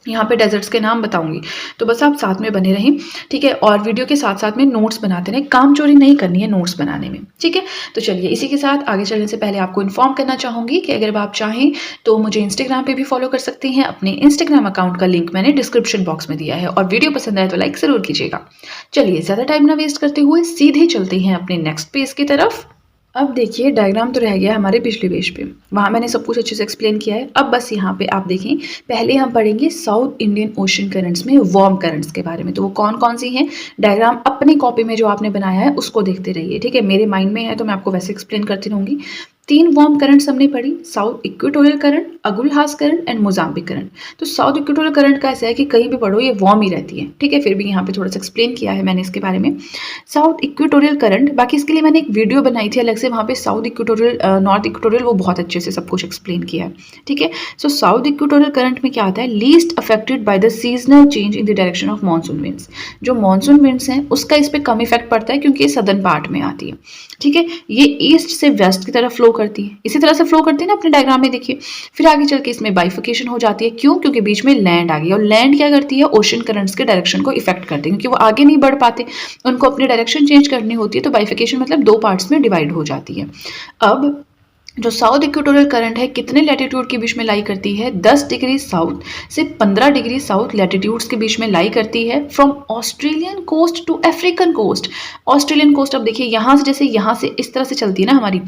यहाँ पे डेजर्ट्स के नाम बताऊंगी, तो बस आप साथ में बने रहें, ठीक है। और वीडियो के साथ साथ में नोट्स बनाते रहें, काम चोरी नहीं करनी है नोट्स बनाने में, ठीक है। तो चलिए, इसी के साथ आगे चलने से पहले आपको इन्फॉर्म करना चाहूंगी कि अगर आप चाहें तो मुझे इंस्टाग्राम पे भी फॉलो कर सकते हैं। अपने इंस्टाग्राम अकाउंट का लिंक मैंने डिस्क्रिप्शन बॉक्स में दिया है, और वीडियो पसंद आए तो लाइक जरूर कीजिएगा। चलिए, ज़्यादा टाइम ना वेस्ट करते हुए सीधे चलते हैं अपने नेक्स्ट पेज की तरफ। अब देखिए, डायग्राम तो रह गया हमारे पिछले पेज पे, वहाँ मैंने सब कुछ अच्छे से एक्सप्लेन किया है। अब बस यहाँ पे आप देखें, पहले हम पढ़ेंगे साउथ इंडियन ओशन करंट्स में वार्म करंट्स के बारे में। तो वो कौन कौन सी हैं, डायग्राम अपनी कॉपी में जो आपने बनाया है उसको देखते रहिए, ठीक है। मेरे माइंड में है तो मैं आपको वैसे एक्सप्लेन करती रहूँगी। 3 वार्म करंट्स हमने पढ़ी, south equatorial current, Agulhas current and Mozambique current. तो साउथ इक्वेटोरियल करंट का ऐसा है कि कहीं भी पढ़ो ये वार्म ही रहती है, ठीक है। फिर भी यहाँ पे थोड़ा सा एक्सप्लेन किया है मैंने इसके बारे में। साउथ इक्वेटोरियल करंट, बाकी इसके लिए मैंने एक वीडियो बनाई थी अलग से, वहाँ पे साउथ इक्वेटोरियल नॉर्थ इक्वेटोरियल वो बहुत अच्छे से सब कुछ एक्सप्लेन किया है, ठीक है। सो साउथ इक्वेटोरियल करंट में क्या आता है, least affected by the seasonal change in the direction of monsoon winds. जो मानसून विंड्स हैं उसका इस पर कम इफेक्ट पड़ता है, क्योंकि ये सदर्न पार्ट में आती है, ठीक है। ये ईस्ट से वेस्ट की तरफ फ्लो करती है, इसी तरह से फ्लो करती है ना, अपने डायग्राम में देखिए। फिर आगे चल के इसमें बाइफिकेशन हो जाती है, क्यों, क्योंकि बीच में लैंड आ गई, और लैंड क्या करती है, ओशन करंट्स के डायरेक्शन को इफेक्ट करती है, क्योंकि वो आगे नहीं बढ़ पाते, उनको अपनी डायरेक्शन चेंज करनी होती है। तो बाइफिकेशन मतलब 2 पार्ट्स में डिवाइड हो जाती है। अब जो साउथ इक्वेटोरियल करंट है कितने लैटिट्यूड के बीच में लाई करती है, 10 डिग्री साउथ से 15 डिग्री साउथ लैटिट्यूड्स के बीच में लाई करती है, from Australian coast to African coast. Australian coast, अब देखिए यहाँ से, जैसे यहाँ से इस तरह से चलती है ना हमारी,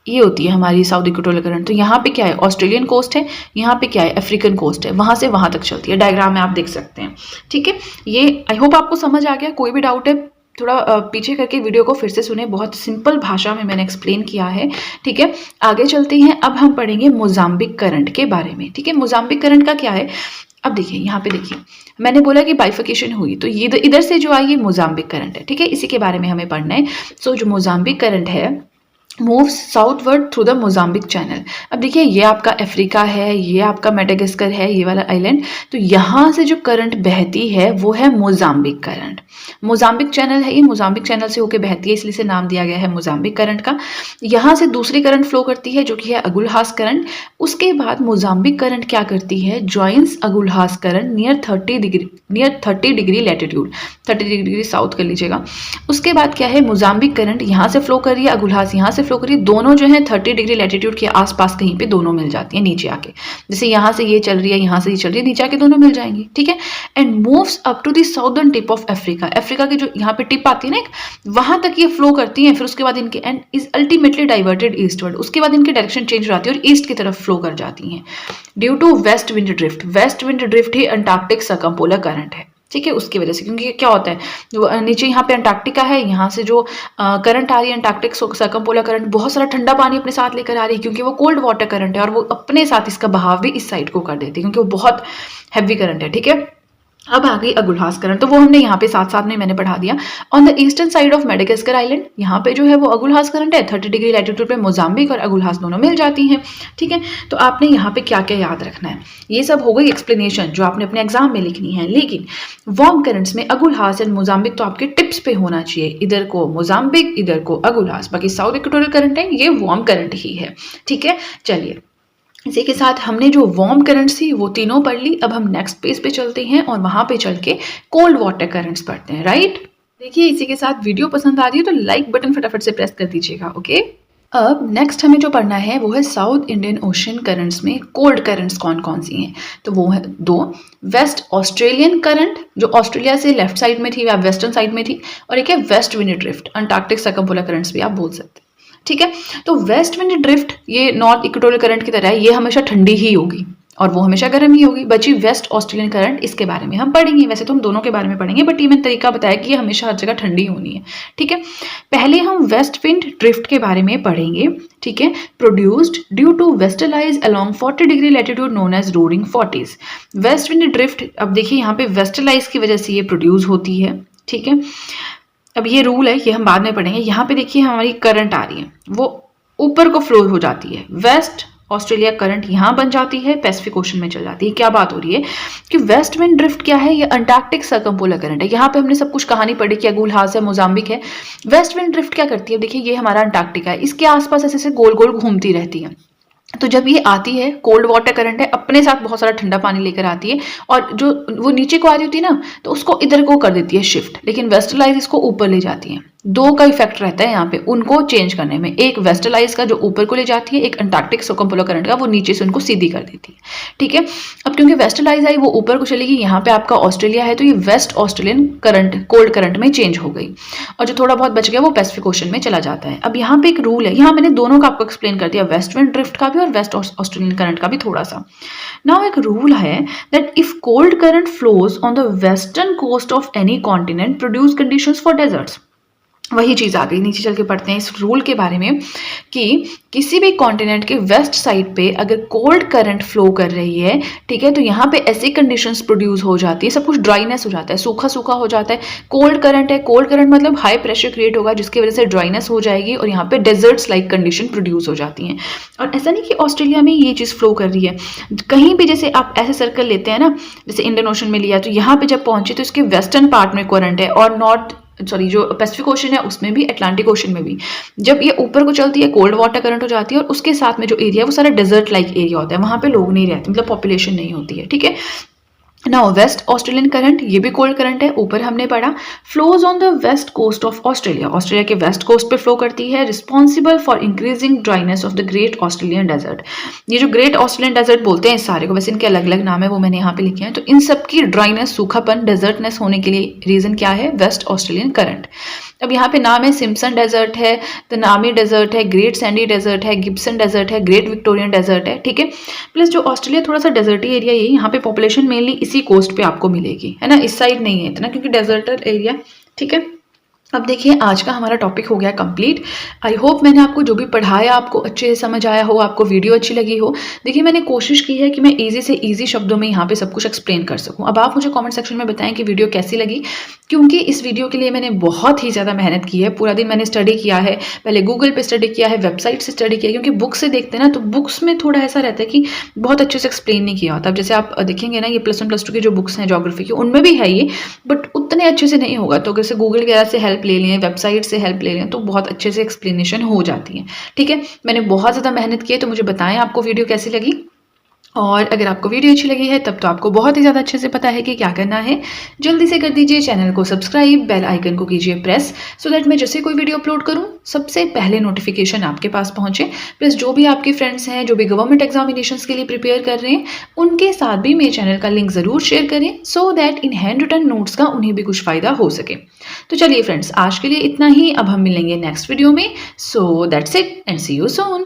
ये होती है हमारी साउथ इक्वेटोरियल करंट। तो यहाँ पे क्या है, ऑस्ट्रेलियन कोस्ट है, यहाँ पे क्या है, अफ्रीकन कोस्ट है, वहाँ से वहाँ तक चलती है। डायग्राम में आप देख सकते हैं, ठीक है। ये आई होप आपको समझ आ गया। कोई भी डाउट है थोड़ा पीछे करके वीडियो को फिर से सुने, बहुत सिंपल भाषा में मैंने एक्सप्लेन किया है, ठीक है। आगे चलते हैं, अब हम पढ़ेंगे मोजाम्बिक करंट के बारे में, ठीक है। मोजाम्बिक करंट का क्या है, अब देखिए यहाँ पे देखिए, मैंने बोला कि बाइफिकेशन हुई, तो ये इधर से जो आई ये मोजाम्बिक करंट है, ठीक है। इसी के बारे में हमें पढ़ना है। सो जो मोजाम्बिक करंट है moves southward through the Mozambique channel. अब देखिए, ये आपका अफ्रीका है, ये आपका मेडागास्कर है, ये वाला आइलैंड। तो यहाँ से जो करंट बहती है वो है मोजाम्बिक करंट। मोजाम्बिक चैनल है, ये मोजाम्बिक चैनल से होकर बहती है, इसलिए से नाम दिया गया है मोजाम्बिक करंट का। यहाँ से दूसरी करंट फ्लो करती है जो कि है अगुलहास करंट। उसके बाद मोजाम्बिक करंट क्या करती है, joins Agulhas current near 30 degree latitude, 30 degree south कर लीजिएगा। उसके बाद क्या है, मोजाम्बिक करंट यहाँ से फ्लो कर रही है, अगुलहास यहाँ से फ्लो करिए, दोनों जो है 30 डिग्री लैटिट्यूड के आसपास कहीं पे दोनों मिल जाती है नीचे आके। जैसे यहाँ से ये चल रही है, यहाँ से ये चल रही है, नीचे आके दोनों मिल जाएंगी, ठीक है। And moves up to the southern tip of Africa. Africa की जो यहाँ पे टिप आती है ना, वहां तक ये फ्लो करती हैं। फिर उसके बाद इनके and is ultimately diverted eastward. उसके बाद इनकी डायरेक्शन चेंज हो जाती है और ईस्ट की तरफ फ्लो कर जाती हैं due to west wind drift. West wind drift ही अंटार्कटिक सर्कमपोलर करंट है, ठीक है, उसकी वजह से। क्योंकि क्या होता है, जो नीचे यहाँ पे अंटार्कटिका है, यहाँ से जो करंट आ रही है अंटार्कटिक सर्कमपोलर करंट, बहुत सारा ठंडा पानी अपने साथ लेकर आ रही है, क्योंकि वो कोल्ड वाटर करंट है, और वो अपने साथ इसका बहाव भी इस साइड को कर देती है, क्योंकि वो बहुत हैवी करंट है, ठीक है। अब आ गई अगुल्हास करंट, तो वो हमने यहाँ पे साथ साथ में मैंने पढ़ा दिया। On the eastern side of Madagascar island, यहाँ पे जो है वो अगुल्हास करंट है। 30 डिग्री लैटिट्यूड पे मोजाम्बिक और अगुल्हास दोनों मिल जाती हैं। ठीक है, तो आपने यहाँ पे क्या क्या याद रखना है, ये सब हो गई एक्सप्लेनेशन जो आपने अपने एग्जाम में लिखनी है। लेकिन वार्म करंट्स में अगुल्हास एंड मोजाम्बिक तो आपके टिप्स पे होना चाहिए, इधर को मोजाम्बिक इधर को अगुल्हास। बाकी साउथ इक्वेटोरियल करंट है ये वार्म करंट ही है। ठीक है, चलिए इसी के साथ हमने जो वार्म करंट्स थी वो तीनों पढ़ ली। अब हम नेक्स्ट पेज पे चलते हैं और वहां पे चल के कोल्ड वाटर करंट्स पढ़ते हैं, राइट। देखिए इसी के साथ वीडियो पसंद आ रही है तो लाइक बटन फटाफट से प्रेस कर दीजिएगा, ओके। अब नेक्स्ट हमें जो पढ़ना है वो है साउथ इंडियन ओशन करंट्स में कोल्ड करंट्स कौन कौन सी हैं। तो वो है दो, वेस्ट ऑस्ट्रेलियन करंट जो ऑस्ट्रेलिया से लेफ्ट साइड में थी या वेस्टर्न साइड में थी, और एक है west wind drift, Antarctic circumpolar currents भी आप बोल सकते हैं। ठीक है, तो वेस्ट विंड ड्रिफ्ट ये नॉर्थ इक्वेटोरियल करंट की तरह है, ये हमेशा ठंडी ही होगी और वो हमेशा गर्म ही होगी। बची वेस्ट ऑस्ट्रेलियन करंट, इसके बारे में हम पढ़ेंगे। वैसे तो हम दोनों के बारे में पढ़ेंगे बट ये मैंने तरीका बताया कि ये हमेशा हर जगह ठंडी होनी है। ठीक है, पहले हम वेस्ट विंड ड्रिफ्ट के बारे में पढ़ेंगे। ठीक है, produced due to westerlies along 40 degree latitude known as roaring 40s। West wind drift, अब देखिए यहाँ पे वेस्टरलाइज की वजह से ये प्रोड्यूस होती है। ठीक है, अब ये रूल है, ये हम बाद में पढ़ेंगे। यहाँ पे देखिए हमारी करंट आ रही है, वो ऊपर को फ्लो हो जाती है। वेस्ट ऑस्ट्रेलिया करंट यहाँ बन जाती है, पैसिफिक ओशन में चल जाती है। क्या बात हो रही है कि वेस्ट विंड ड्रिफ्ट क्या है, ये अंटार्कटिक सर्कमपोलर करंट है। यहाँ पे हमने सब कुछ कहानी पढ़ी कि अगुल्हास है, मोजाम्बिक है। वेस्ट विंड ड्रिफ्ट क्या करती है, देखिए ये हमारा अंटार्कटिका है, इसके आसपास ऐसे ऐसे गोल गोल घूमती रहती है। तो जब ये आती है, कोल्ड वाटर करंट है, अपने साथ बहुत सारा ठंडा पानी लेकर आती है और जो वो नीचे को आ रही होती है ना, तो उसको इधर को कर देती है शिफ्ट। लेकिन वेस्टर्लाइज इसको ऊपर ले जाती है। दो का इफेक्ट रहता है यहाँ पे उनको चेंज करने में, एक वेस्टर्लाइज का जो ऊपर को ले जाती है, एक अंटार्कटिक सर्कमपोलर करंट का वो नीचे से उनको सीधी कर देती है। ठीक है, अब क्योंकि वेस्टर्लाइज आई वो ऊपर को चलेगी, यहाँ पे आपका ऑस्ट्रेलिया है तो ये waste Australian current cold current में चेंज हो गई और जो थोड़ा बहुत बच गया वो पैसिफिक ओशन में चला जाता है। अब यहाँ पे एक रूल है, यहाँ मैंने दोनों का आपको एक्सप्लेन कर दिया, वेस्ट विंड ड्रिफ्ट का भी और वेस्ट ऑस्ट्रेलियन करंट का भी थोड़ा सा। नाउ एक रूल है that if cold current flows on the western coast of any continent produce conditions for deserts. वही चीज आ गई, नीचे चल के पढ़ते हैं इस रूल के बारे में कि किसी भी कॉन्टिनेंट के वेस्ट साइड पे अगर कोल्ड करंट फ्लो कर रही है, ठीक है, तो यहाँ पे ऐसी कंडीशंस प्रोड्यूस हो जाती है, सब कुछ ड्राइनेस हो जाता है, सूखा सूखा हो जाता है। कोल्ड करंट है, कोल्ड करंट मतलब हाई प्रेशर क्रिएट होगा जिसकी वजह से ड्राइनेस हो जाएगी और यहाँ पे डेजर्ट्स लाइक कंडीशन प्रोड्यूस हो जाती हैं। और ऐसा नहीं कि ऑस्ट्रेलिया में ये चीज़ फ्लो कर रही है, कहीं भी जैसे आप ऐसे सर्कल लेते हैं ना, जैसे इंडियन ओशन में लिया तो यहाँ पे जब पहुंचे तो इसके वेस्टर्न पार्ट में करंट है और जो पैसिफिक ओशन है उसमें भी, अटलांटिक ओशन में भी जब ये ऊपर को चलती है कोल्ड वाटर करंट हो जाती है और उसके साथ में जो एरिया है वो सारा डेजर्ट लाइक एरिया होता है, वहां पे लोग नहीं रहते, मतलब पॉपुलेशन नहीं होती है। ठीक है, नाउ वेस्ट ऑस्ट्रेलियन करंट ये भी कोल्ड करंट है, ऊपर हमने पढ़ा, flows on the west coast of Australia, Australia के वेस्ट कोस्ट पे फ्लो करती है, responsible for increasing dryness of the great Australian desert. ये जो ग्रेट ऑस्ट्रेलियन डेजर्ट बोलते हैं इस सारे को, वैसे इनके अलग अलग नाम है वो मैंने यहाँ पे लिखे हैं। तो इन सब की ड्राइनेस, सूखापन, डेजर्टनेस होने के लिए रीजन क्या है, वेस्ट ऑस्ट्रेलियन करंट। अब यहाँ पे नाम है सिम्पसन डेजर्ट है, तनामी डेजर्ट है, ग्रेट सैंडी डेजर्ट है, गिब्सन डेजर्ट है, ग्रेट विक्टोरियन डेजर्ट है। ठीक है, प्लस जो ऑस्ट्रेलिया थोड़ा सा डेजर्टी एरिया है, यहाँ पे पॉपुलेशन मेनली इसी कोस्ट पे आपको मिलेगी, है ना, इस साइड नहीं है इतना क्योंकि डेजर्टर एरिया। ठीक है, अब देखिए आज का हमारा टॉपिक हो गया कंप्लीट। आई होप मैंने आपको जो भी पढ़ाया आपको अच्छे से समझ आया हो, आपको वीडियो अच्छी लगी हो। देखिए मैंने कोशिश की है कि मैं इजी से इजी शब्दों में यहाँ पे सब कुछ एक्सप्लेन कर सकूँ। अब आप मुझे कमेंट सेक्शन में बताएं कि वीडियो कैसी लगी, क्योंकि इस वीडियो के लिए मैंने बहुत ही ज़्यादा मेहनत की है, पूरा दिन मैंने स्टडी किया है, पहले गूगल पे स्टडी किया है, वेबसाइट से स्टडी किया है, क्योंकि बुक से देखते हैं ना तो बुक्स में थोड़ा ऐसा रहता है कि बहुत अच्छे से एक्सप्लेन नहीं किया होता। अब जैसे आप देखेंगे ना ये +1 +2 की जो बुक्स हैं ज्योग्राफी की, उनमें भी है ये, बट उतने अच्छे से नहीं होगा। तो जैसे गूगल वगैरह से हेल्प ले लें, वेबसाइट से हेल्प ले लें तो बहुत अच्छे से एक्सप्लेनेशन हो जाती है। ठीक है, मैंने बहुत ज़्यादा मेहनत की है, तो मुझे बताएं आपको वीडियो कैसी लगी। और अगर आपको वीडियो अच्छी लगी है तब तो आपको बहुत ही ज़्यादा अच्छे से पता है कि क्या करना है। जल्दी से कर दीजिए चैनल को सब्सक्राइब, बेल आइकन को कीजिए प्रेस, सो दैट मैं जैसे कोई वीडियो अपलोड करूं सबसे पहले नोटिफिकेशन आपके पास पहुंचे। प्लस जो भी आपके फ्रेंड्स हैं जो भी गवर्नमेंट एग्जामिनेशंस के लिए प्रिपेयर कर रहे हैं उनके साथ भी मेरे चैनल का लिंक ज़रूर शेयर करें, so that in handwritten notes का उन्हें भी कुछ फ़ायदा हो सके। तो चलिए फ्रेंड्स, आज के लिए इतना ही। अब हम मिलेंगे नेक्स्ट वीडियो में। So that's it and see you soon.